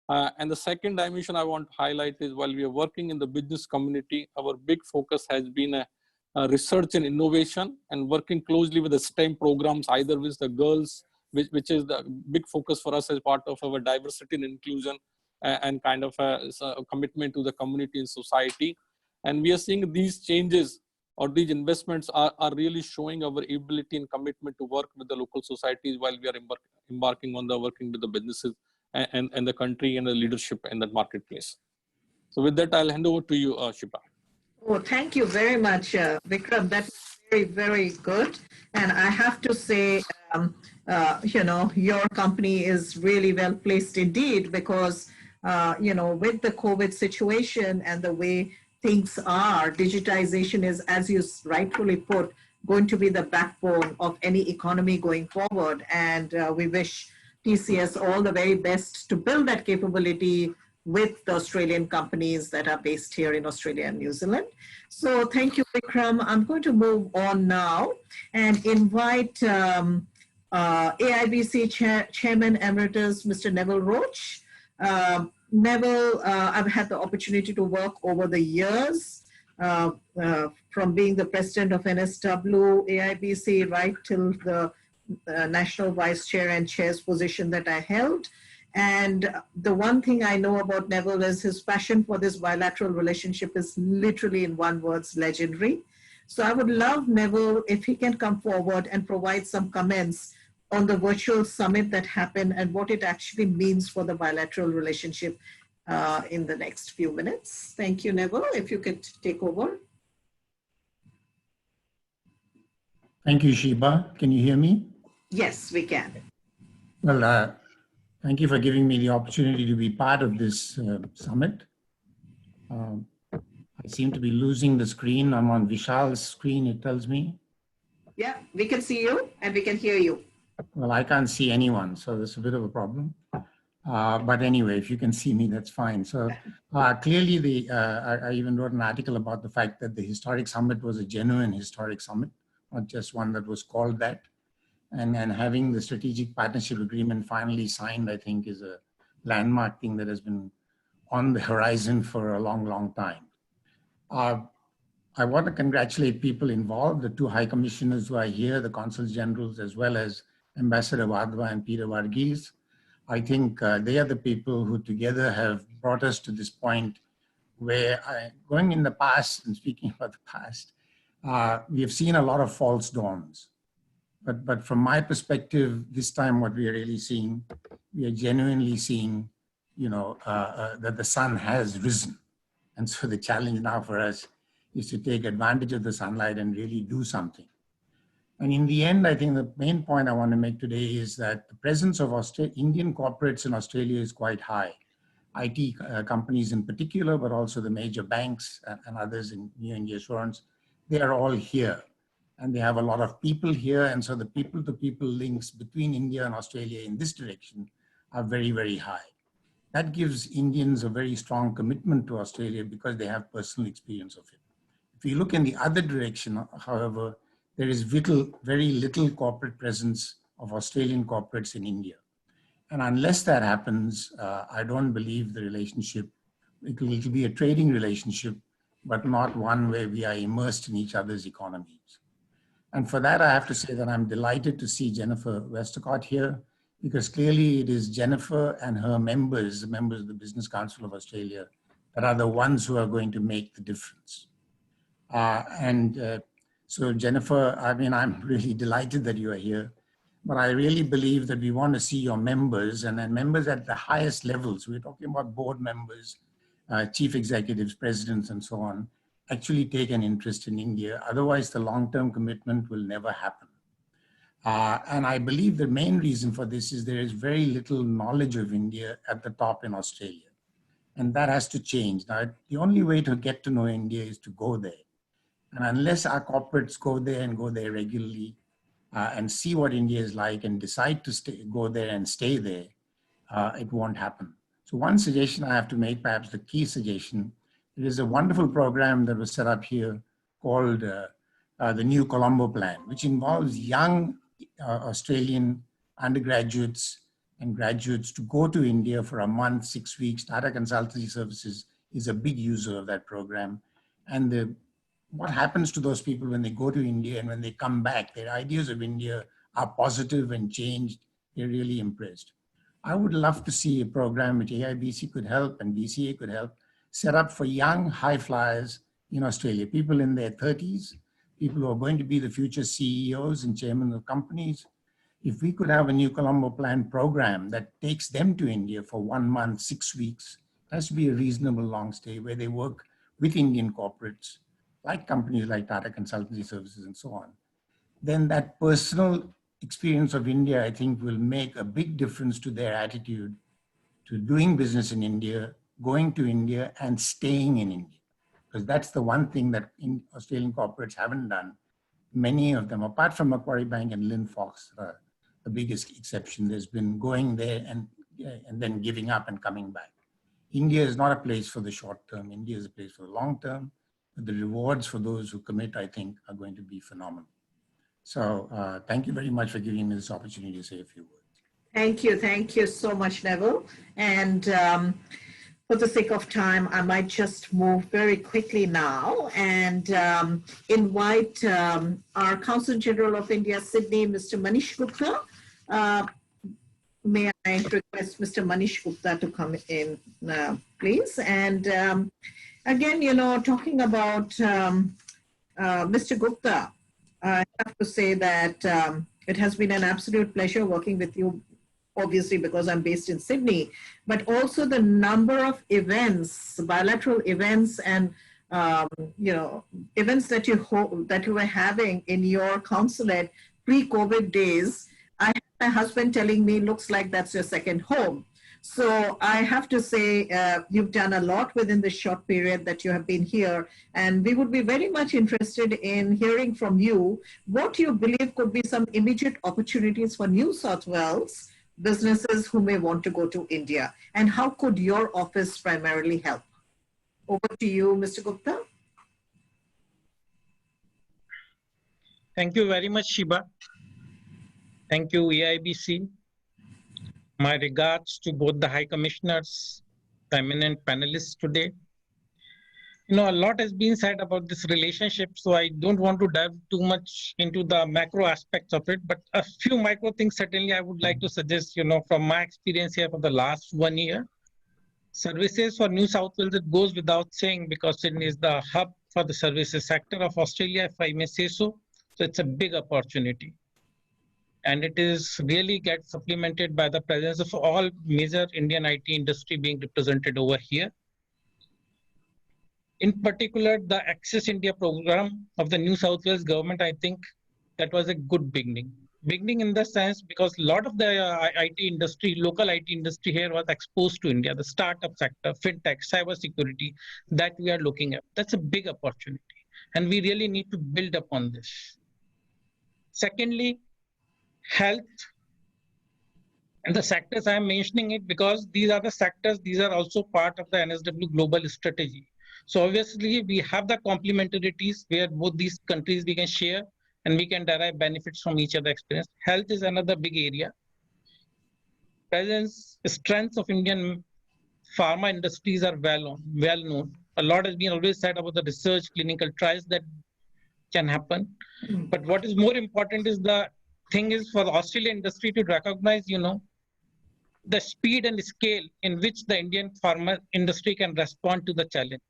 And the second dimension I want to highlight is, while we are working in the business community, our big focus has been a research and innovation, and working closely with the STEM programs, either with the girls, which is the big focus for us as part of our diversity and inclusion and kind of a commitment to the community and society. And we are seeing these changes or these investments are really showing our ability and commitment to work with the local societies while we are embarking on the working with the businesses and the country and the leadership in that marketplace. So with that, I'll hand over to you, Shiba. Oh, thank you very much, Vikram. That was very, very good. And I have to say, you know, your company is really well placed indeed, because, you know, with the COVID situation and the way things are, digitization is, as you rightfully put, going to be the backbone of any economy going forward. And we wish TCS all the very best to build that capability with the Australian companies that are based here in Australia and New Zealand. So thank you, Vikram. I'm going to move on now and invite AIBC Chairman Emeritus, Mr. Neville Roach. Neville, I've had the opportunity to work over the years, from being the president of NSW, AIBC, right till the national vice chair and chair's position that I held. And the one thing I know about Neville is his passion for this bilateral relationship is literally, in one word, legendary. So I would love Neville, if he can come forward and provide some comments on the virtual summit that happened and what it actually means for the bilateral relationship in the next few minutes. Thank you, Neville. If you could take over. Thank you, Shiba. Can you hear me? Yes, we can. Well, thank you for giving me the opportunity to be part of this summit. I seem to be losing the screen. I'm on Vishal's screen, it tells me. Yeah, we can see you and we can hear you. Well, I can't see anyone, so that's a bit of a problem. But anyway, if you can see me, that's fine. So clearly, I even wrote an article about the fact that the historic summit was a genuine historic summit, not just one that was called that. And having the strategic partnership agreement finally signed, I think, is a landmark thing that has been on the horizon for a long, long time. I want to congratulate people involved, the two high commissioners who are here, the consuls generals, as well as Ambassador Wadhwa and Peter Varghese. I think they are the people who together have brought us to this point where, going in the past and speaking about the past, we have seen a lot of false dawns. But from my perspective, this time what we are really seeing, we are genuinely seeing, that the sun has risen. And so the challenge now for us is to take advantage of the sunlight and really do something. And in the end, I think the main point I want to make today is that the presence of Indian corporates in Australia is quite high. IT companies in particular, but also the major banks and others in New India Assurance, they are all here. And they have a lot of people here. And so the people-to-people links between India and Australia in this direction are very, very high. That gives Indians a very strong commitment to Australia because they have personal experience of it. If you look in the other direction, however, there is very little corporate presence of Australian corporates in India. And unless that happens, I don't believe the relationship, it will be a trading relationship, but not one where we are immersed in each other's economies. And for that, I have to say that I'm delighted to see Jennifer Westacott here, because clearly it is Jennifer and her members, the members of the Business Council of Australia, that are the ones who are going to make the difference. So Jennifer, I mean, I'm really delighted that you are here, but I really believe that we want to see your members and then members at the highest levels. We're talking about board members, chief executives, presidents, and so on, actually take an interest in India. Otherwise, the long-term commitment will never happen. And I believe the main reason for this is there is very little knowledge of India at the top in Australia. And that has to change. Now, the only way to get to know India is to go there. And unless our corporates go there and go there regularly and see what India is like and decide to go there and stay there, it won't happen. So one suggestion I have to make, perhaps the key suggestion, there is a wonderful program that was set up here called the New Colombo Plan, which involves young Australian undergraduates and graduates to go to India for a month, 6 weeks. Tata Consultancy Services is a big user of that program. And what happens to those people when they go to India and when they come back, their ideas of India are positive and changed. They're really impressed. I would love to see a program which AIBC could help and BCA could help set up for young high flyers in Australia, people in their 30s, people who are going to be the future CEOs and chairmen of companies. If we could have a New Colombo Plan program that takes them to India for 1 month, 6 weeks, it has to be a reasonable long stay where they work with Indian corporates, like companies like Tata Consultancy Services and so on, then that personal experience of India, I think, will make a big difference to their attitude to doing business in India, going to India and staying in India. Because that's the one thing that Australian corporates haven't done. Many of them, apart from Macquarie Bank and Lynn Fox, the biggest exception, there's been going there and then giving up and coming back. India is not a place for the short term. India is a place for the long term. But the rewards for those who commit, I think, are going to be phenomenal. So thank you very much for giving me this opportunity to say a few words. Thank you so much, Neville. And for the sake of time, I might just move very quickly now and invite our Consul General of India, Sydney, Mr. Manish Gupta. May I request Mr. Manish Gupta to come in, please? And again, you know, talking about Mr. Gupta, I have to say that it has been an absolute pleasure working with you, obviously because I'm based in Sydney, but also the number of events, bilateral events and, you know, events that you were having in your consulate pre-COVID days. I had my husband telling me, looks like that's your second home. So I have to say, you've done a lot within the short period that you have been here, and we would be very much interested in hearing from you what you believe could be some immediate opportunities for New South Wales businesses who may want to go to India, and how could your office primarily help? Over to you, Mr. Gupta. Thank you very much, Shiba. Thank you, AIBC. My regards to both the High Commissioners, the eminent panelists today. You know, a lot has been said about this relationship, so I don't want to dive too much into the macro aspects of it, but a few micro things certainly I would like to suggest, you know, from my experience here for the last 1 year. Services for New South Wales, it goes without saying because Sydney is the hub for the services sector of Australia, if I may say so. So it's a big opportunity. And it is really gets supplemented by the presence of all major Indian IT industry being represented over here. In particular, the Access India program of the New South Wales government, I think that was a good beginning. Beginning in the sense because a lot of the IT industry, local IT industry here was exposed to India, the startup sector, fintech, cybersecurity that we are looking at. That's a big opportunity. And we really need to build upon this. Secondly, health, and the sectors I'm mentioning it because these are the sectors, these are also part of the NSW global strategy. So obviously we have the complementarities where both these countries we can share and we can derive benefits from each other experience. Health is another big area. Presence, strengths of Indian pharma industries are well known. A lot has been always said about the research, clinical trials that can happen. But what is more important is the thing is for the Australian industry to recognize, you know, the speed and scale in which the Indian pharma industry can respond to the challenge.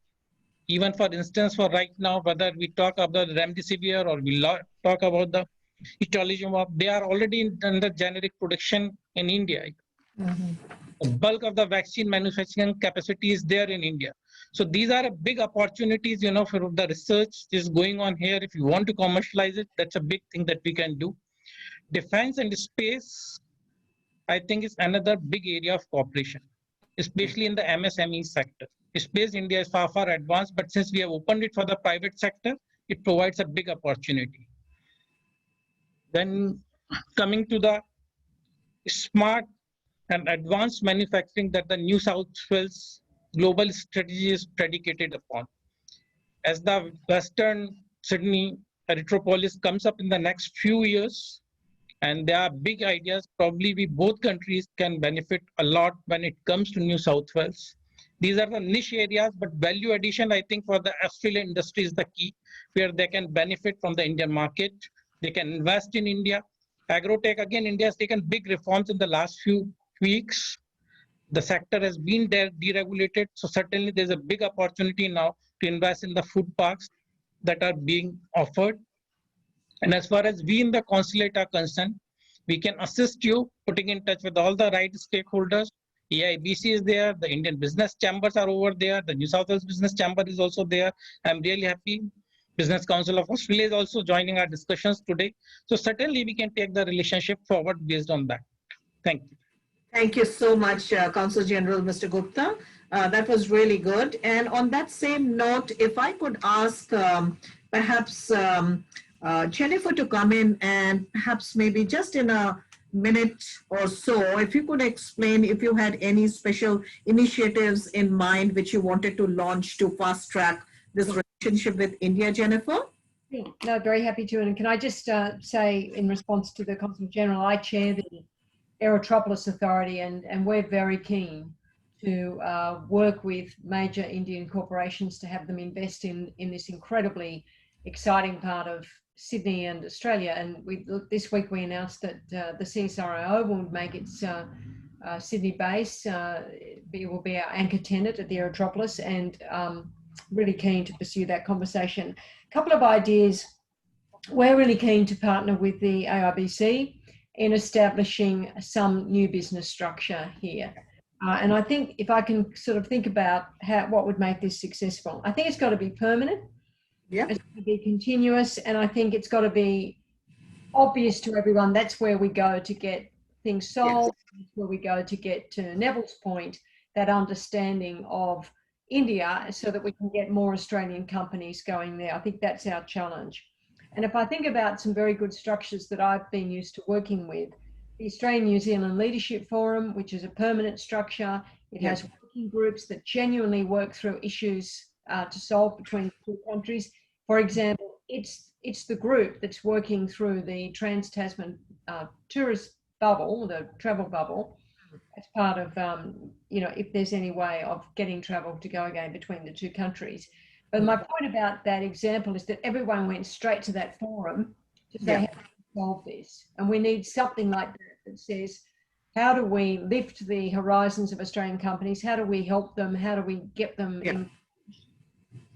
Even for instance, for right now, whether we talk about the remdesivir or we talk about the itolizumab, they are already under generic production in India. The bulk of the vaccine manufacturing capacity is there in India. So these are big opportunities, you know, for the research is going on here. If you want to commercialize it, that's a big thing that we can do. Defense and space, I think, is another big area of cooperation, especially in the MSME sector. Space India is far, far advanced, but since we have opened it for the private sector, it provides a big opportunity. Then coming to the smart and advanced manufacturing that the New South Wales global strategy is predicated upon. As the Western Sydney Erythropolis comes up in the next few years, and there are big ideas, probably we both countries can benefit a lot when it comes to New South Wales. These are the niche areas, but value addition, I think, for the Australian industry is the key, where they can benefit from the Indian market. They can invest in India. Agrotech, again, India has taken big reforms in the last few weeks. The sector has been deregulated. So certainly there's a big opportunity now to invest in the food parks that are being offered. And as far as we in the consulate are concerned, we can assist you putting in touch with all the right stakeholders. AIBC is there, the Indian business chambers are over there, the New South Wales Business Chamber is also there. I'm really happy. Business Council of Australia is also joining our discussions today. So certainly we can take the relationship forward based on that. Thank you. Thank you so much, Consul General Mr. Gupta. That was really good. And on that same note, if I could ask perhaps Jennifer to come in and perhaps maybe just in a minute or so, if you could explain if you had any special initiatives in mind which you wanted to launch to fast track this relationship with India, Jennifer? No, very happy to. And can I just say in response to the Consul General, I chair the Erythropolis Authority and we're very keen to work with major Indian corporations to have them invest in this incredibly exciting part of Sydney and Australia. And this week we announced that the CSIRO will make its Sydney base. It will be our anchor tenant at the Erythropolis, and really keen to pursue that conversation. A couple of ideas. We're really keen to partner with the AIBC in establishing some new business structure here. And I think if I can sort of think about what would make this successful, I think it's got to be permanent. Yeah. It's got to be continuous, and I think it's got to be obvious to everyone that's where we go to get things solved. That's where we go to get to Neville's point, that understanding of India, so that we can get more Australian companies going there. I think that's our challenge. And if I think about some very good structures that I've been used to working with, the Australian New Zealand Leadership Forum, which is a permanent structure, it has working groups that genuinely work through issues to solve between the two countries. For example, it's the group that's working through the Trans-Tasman tourist bubble, the travel bubble, as part of, you know, if there's any way of getting travel to go again between the two countries. But my point about that example is that everyone went straight to that forum to say, how do we solve this? And we need something like that that says, how do we lift the horizons of Australian companies? How do we help them? How do we get them in?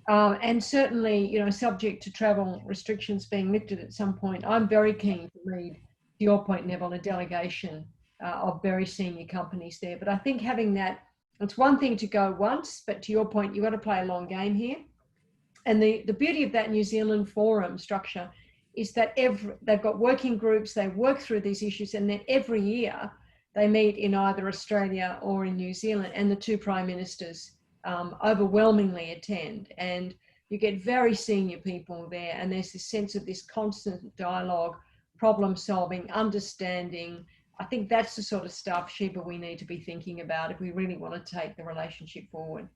And certainly, you know, subject to travel restrictions being lifted at some point, I'm very keen to lead, to your point, Neville, a delegation of very senior companies there. But I think having that, it's one thing to go once, but to your point, you've got to play a long game here. And the beauty of that New Zealand forum structure is that they've got working groups, they work through these issues, and then every year they meet in either Australia or in New Zealand, and the two prime ministers overwhelmingly attend. And you get very senior people there, and there's this sense of this constant dialogue, problem solving, understanding. I think that's the sort of stuff, Sheba, we need to be thinking about if we really want to take the relationship forward.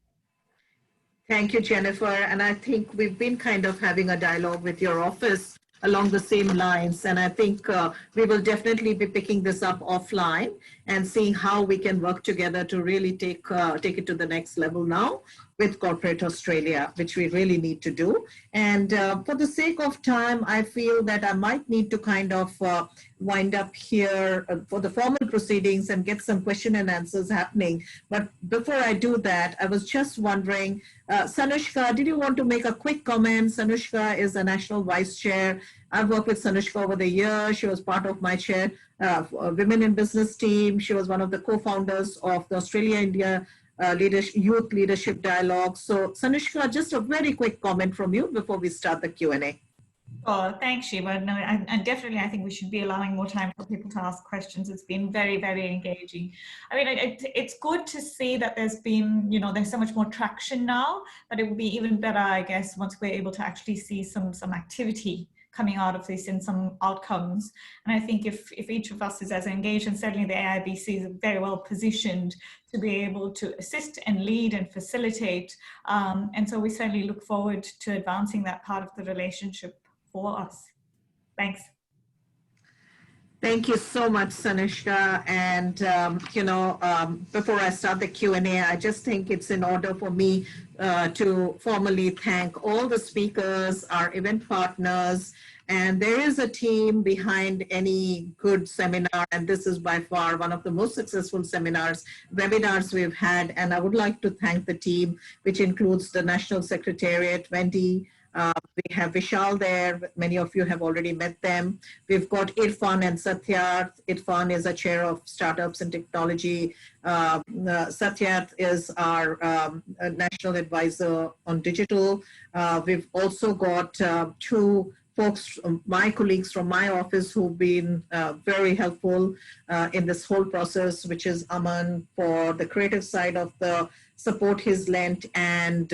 Thank you, Jennifer. And I think we've been kind of having a dialogue with your office along the same lines. And I think we will definitely be picking this up offline and seeing how we can work together to really take it to the next level now with corporate Australia, which we really need to do. And for the sake of time, I feel that I might need to kind of wind up here for the formal proceedings and get some question and answers happening. But before I do that, I was just wondering, Sanushka, did you want to make a quick comment? Sanushka is a national vice chair. I've worked with Sanushka over the years. She was part of my chair Women in Business team. She was one of the co-founders of the Australia-India Youth Leadership Dialogue. So Sanushka, just a very quick comment from you before we start the Q&A. Oh, thanks, Shiva. No, and definitely, I think we should be allowing more time for people to ask questions. It's been very, very engaging. I mean, it's good to see that there's been, you know, there's so much more traction now, but it would be even better, I guess, once we're able to actually see some activity coming out of this and some outcomes. And I think if each of us is as engaged, and certainly the AIBC is very well positioned to be able to assist and lead and facilitate. And so we certainly look forward to advancing that part of the relationship for us. Thanks. Thank you so much, Sanushka. And, before I start the Q&A, I just think it's in order for me to formally thank all the speakers, our event partners, and there is a team behind any good seminar, and this is by far one of the most successful webinars we've had. And I would like to thank the team, which includes the National Secretariat, Wendy, we have Vishal there. Many of you have already met them. We've got Irfan and Satyarth. Irfan is a chair of startups and technology. Satyarth is our national advisor on digital. We've also got two folks, my colleagues from my office, who've been very helpful in this whole process, which is Aman for the creative side of the support he's lent, and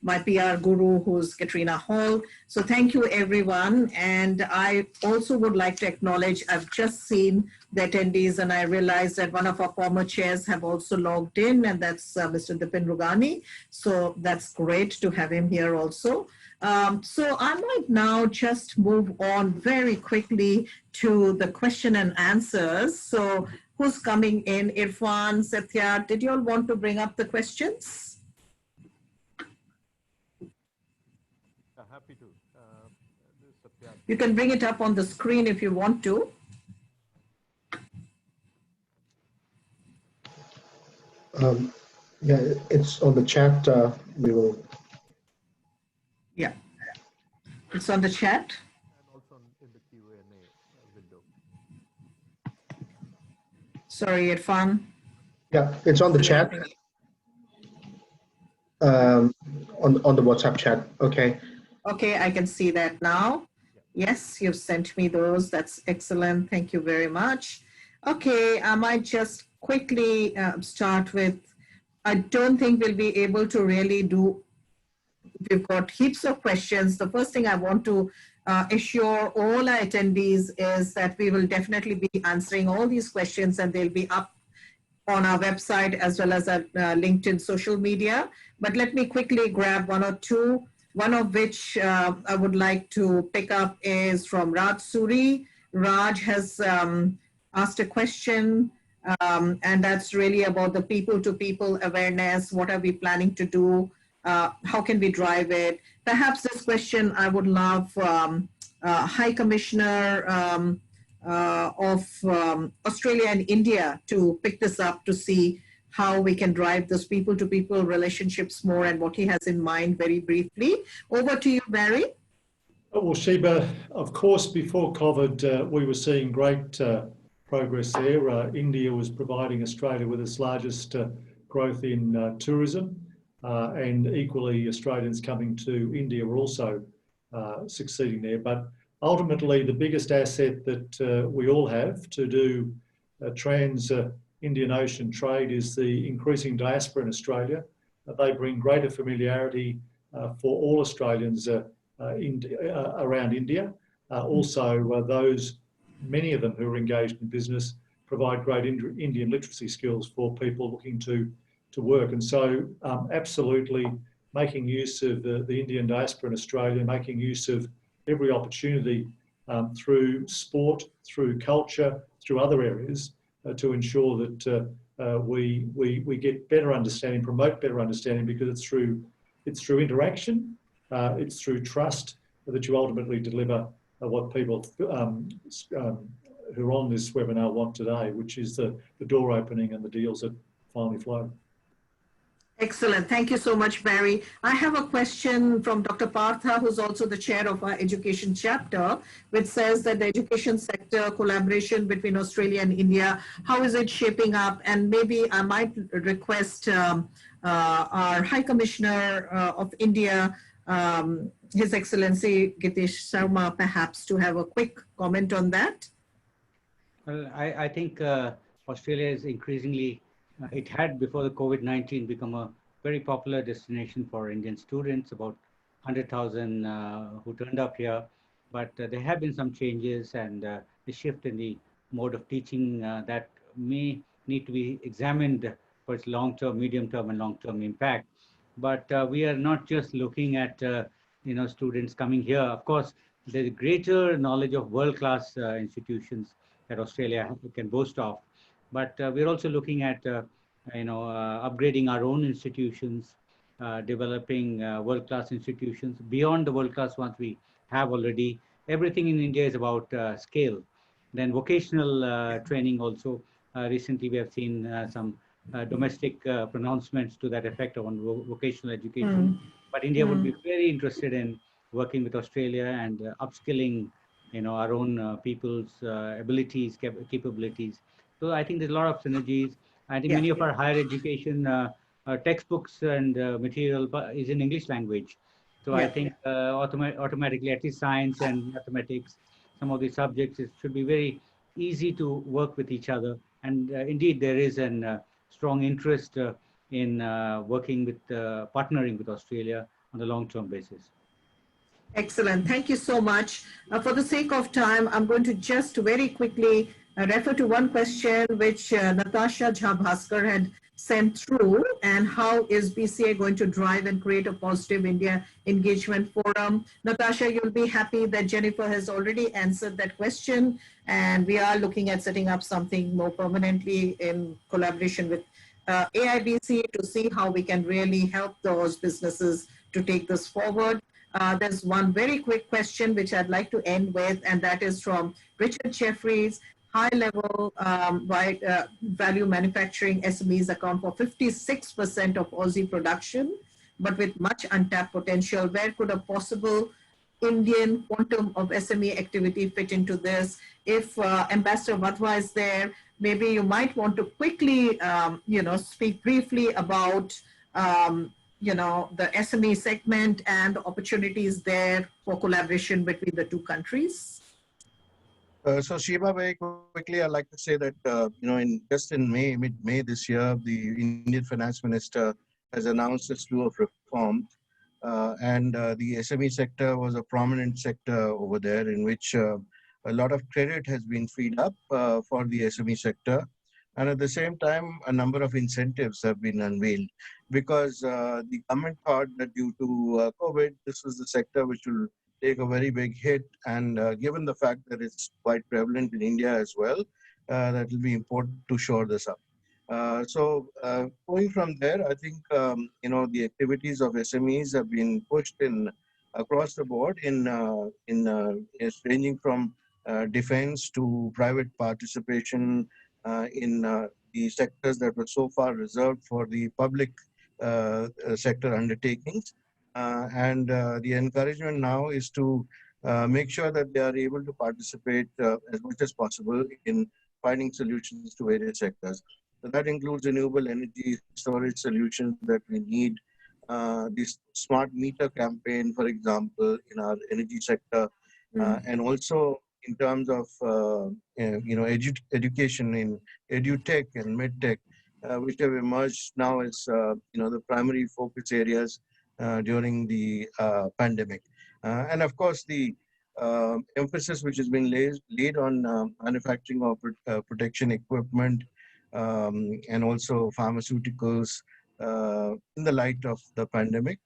my PR guru, who's Katrina Hall. So thank you, everyone. And I also would like to acknowledge, I've just seen the attendees, and I realized that one of our former chairs have also logged in, and that's Mr. Deepen Rugani. So that's great to have him here also. So I might now just move on very quickly to the question and answers. So who's coming in? Irfan, Satya, did you all want to bring up the questions? Happy to. You can bring it up on the screen if you want to. Yeah, it's on the chat. We will. Yeah, it's on the chat. And also in the Q&A window. Sorry, Irfan. Yeah, it's on the chat. On the WhatsApp chat. Okay. Okay, I can see that now. Yes, you've sent me those. That's excellent. Thank you very much. Okay, I might just quickly start with, I don't think we'll be able to really do, we've got heaps of questions. The first thing I want to assure all our attendees is that we will definitely be answering all these questions, and they'll be up on our website as well as our LinkedIn social media. But let me quickly grab one or two, one of which I would like to pick up is from Raj Suri. Raj has asked a question, and that's really about the people-to-people awareness. What are we planning to do? How can we drive it? Perhaps this question I would love High Commissioner of Australia and India to pick this up to see how we can drive those people-to-people relationships more and what he has in mind very briefly. Over to you, Barry. Well, Sheba, of course, before COVID, we were seeing great progress there. India was providing Australia with its largest growth in tourism, and equally Australians coming to India were also succeeding there. But ultimately, the biggest asset that we all have to do trans-Indian Ocean trade is the increasing diaspora in Australia. They bring greater familiarity for all Australians around India. Also, many of them who are engaged in business provide great Indian literacy skills for people looking to work. And so absolutely making use of the Indian diaspora in Australia, making use of every opportunity through sport, through culture, through other areas to ensure that we get better understanding, promote better understanding, because it's through interaction, it's through trust that you ultimately deliver what people who are on this webinar want today, which is the door opening and the deals that finally flow. Excellent. Thank you so much, Barry. I have a question from Dr. Partha, who's also the chair of our education chapter, which says that the education sector collaboration between Australia and India, how is it shaping up? And maybe I might request our High Commissioner of India, His Excellency Gitesh Sarma, perhaps to have a quick comment on that. Well, I think Australia is increasingly, it had before the COVID-19 become a very popular destination for Indian students, about 100,000 who turned up here. But there have been some changes and a shift in the mode of teaching that may need to be examined for its long-term, medium-term and long-term impact. But we are not just looking at students coming here. Of course, there's greater knowledge of world-class institutions that Australia can boast of. But we're also looking at, upgrading our own institutions, developing world-class institutions beyond the world-class ones we have already. Everything in India is about scale. Then vocational training also. Recently, we have seen some domestic pronouncements to that effect on vocational education. But India would be very interested in working with Australia and upskilling, our own people's abilities, capabilities. So I think there's a lot of synergies. I think many of our higher education textbooks and material is in English language. So I think automatically, at least science and mathematics, some of these subjects, it should be very easy to work with each other. And indeed, there is a strong interest in working with, partnering with Australia on a long-term basis. Excellent. Thank you so much. For the sake of time, I'm going to just very quickly refer to one question which Natasha Jha-Bhaskar had sent through, and how is BCA going to drive and create a positive India engagement forum? Natasha, you'll be happy that Jennifer has already answered that question, and we are looking at setting up something more permanently in collaboration with AIBC to see how we can really help those businesses to take this forward. There's one very quick question which I'd like to end with, and that is from Richard Jeffries. High-level value manufacturing SMEs account for 56% of Aussie production, but with much untapped potential. Where could a possible Indian quantum of SME activity fit into this? If Ambassador Wadhwa is there, maybe you might want to quickly, speak briefly about, the SME segment and the opportunities there for collaboration between the two countries. So Shiva, very quickly, I'd like to say that, just in mid-May this year, the Indian Finance Minister has announced a slew of reforms. The SME sector was a prominent sector over there in which a lot of credit has been freed up for the SME sector. And at the same time, a number of incentives have been unveiled because the government thought that due to COVID, this was the sector which will take a very big hit. And given the fact that it's quite prevalent in India as well, that will be important to shore this up. Going from there, I think, the activities of SMEs have been pushed in across the board it's ranging from defense to private participation in the sectors that were so far reserved for the public sector undertakings. The encouragement now is to make sure that they are able to participate as much as possible in finding solutions to various sectors. So that includes renewable energy storage solutions that we need. This smart meter campaign, for example, in our energy sector, and also in terms of education in edutech and medtech, which have emerged now as the primary focus areas during the pandemic. And of course, the emphasis which has been laid on manufacturing of protection equipment and also pharmaceuticals in the light of the pandemic,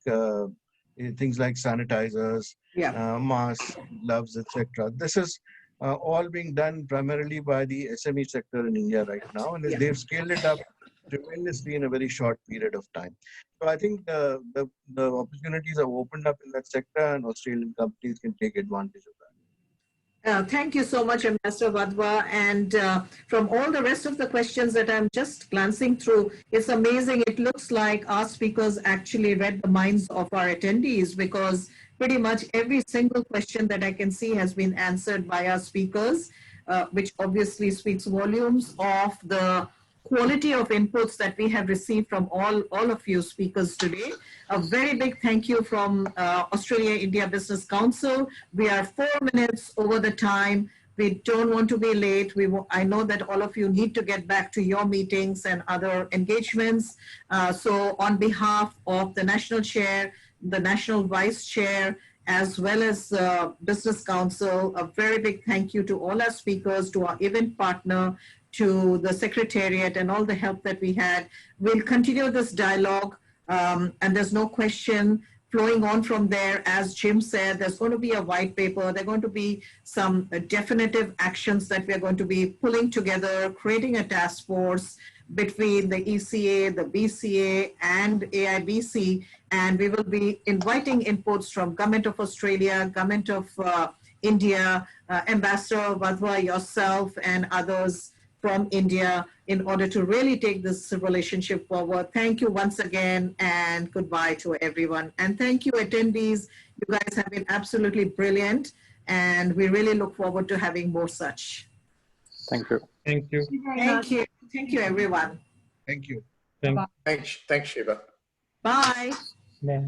things like sanitizers, masks, gloves, etc. This is all being done primarily by the SME sector in India right now, and they've scaled it up tremendously in a very short period of time. So I think the opportunities have opened up in that sector, and Australian companies can take advantage of that. Thank you so much, Ambassador Wadhwa. And from all the rest of the questions that I'm just glancing through, it's amazing. It looks like our speakers actually read the minds of our attendees, because pretty much every single question that I can see has been answered by our speakers, which obviously speaks volumes of the quality of inputs that we have received from all of you speakers today. A very big thank you from Australia-India Business Council. We are 4 minutes over the time. We don't want to be late. I know that all of you need to get back to your meetings and other engagements. So on behalf of the National Chair, the National Vice Chair, as well as Business Council, a very big thank you to all our speakers, to our event partner, to the Secretariat, and all the help that we had. We'll continue this dialogue, and there's no question flowing on from there. As Jim said, there's going to be a white paper. There are going to be some definitive actions that we're going to be pulling together, creating a task force between the ECA, the BCA, and AIBC, and we will be inviting inputs from Government of Australia, Government of India, Ambassador Wadhwa, yourself, and others from India, in order to really take this relationship forward. Thank you once again, and goodbye to everyone. And thank you, attendees. You guys have been absolutely brilliant, and we really look forward to having more such. Thank you. Thank you. Thank you. Thank you, everyone. Thank you. Thanks, Shiva. Bye. Bye.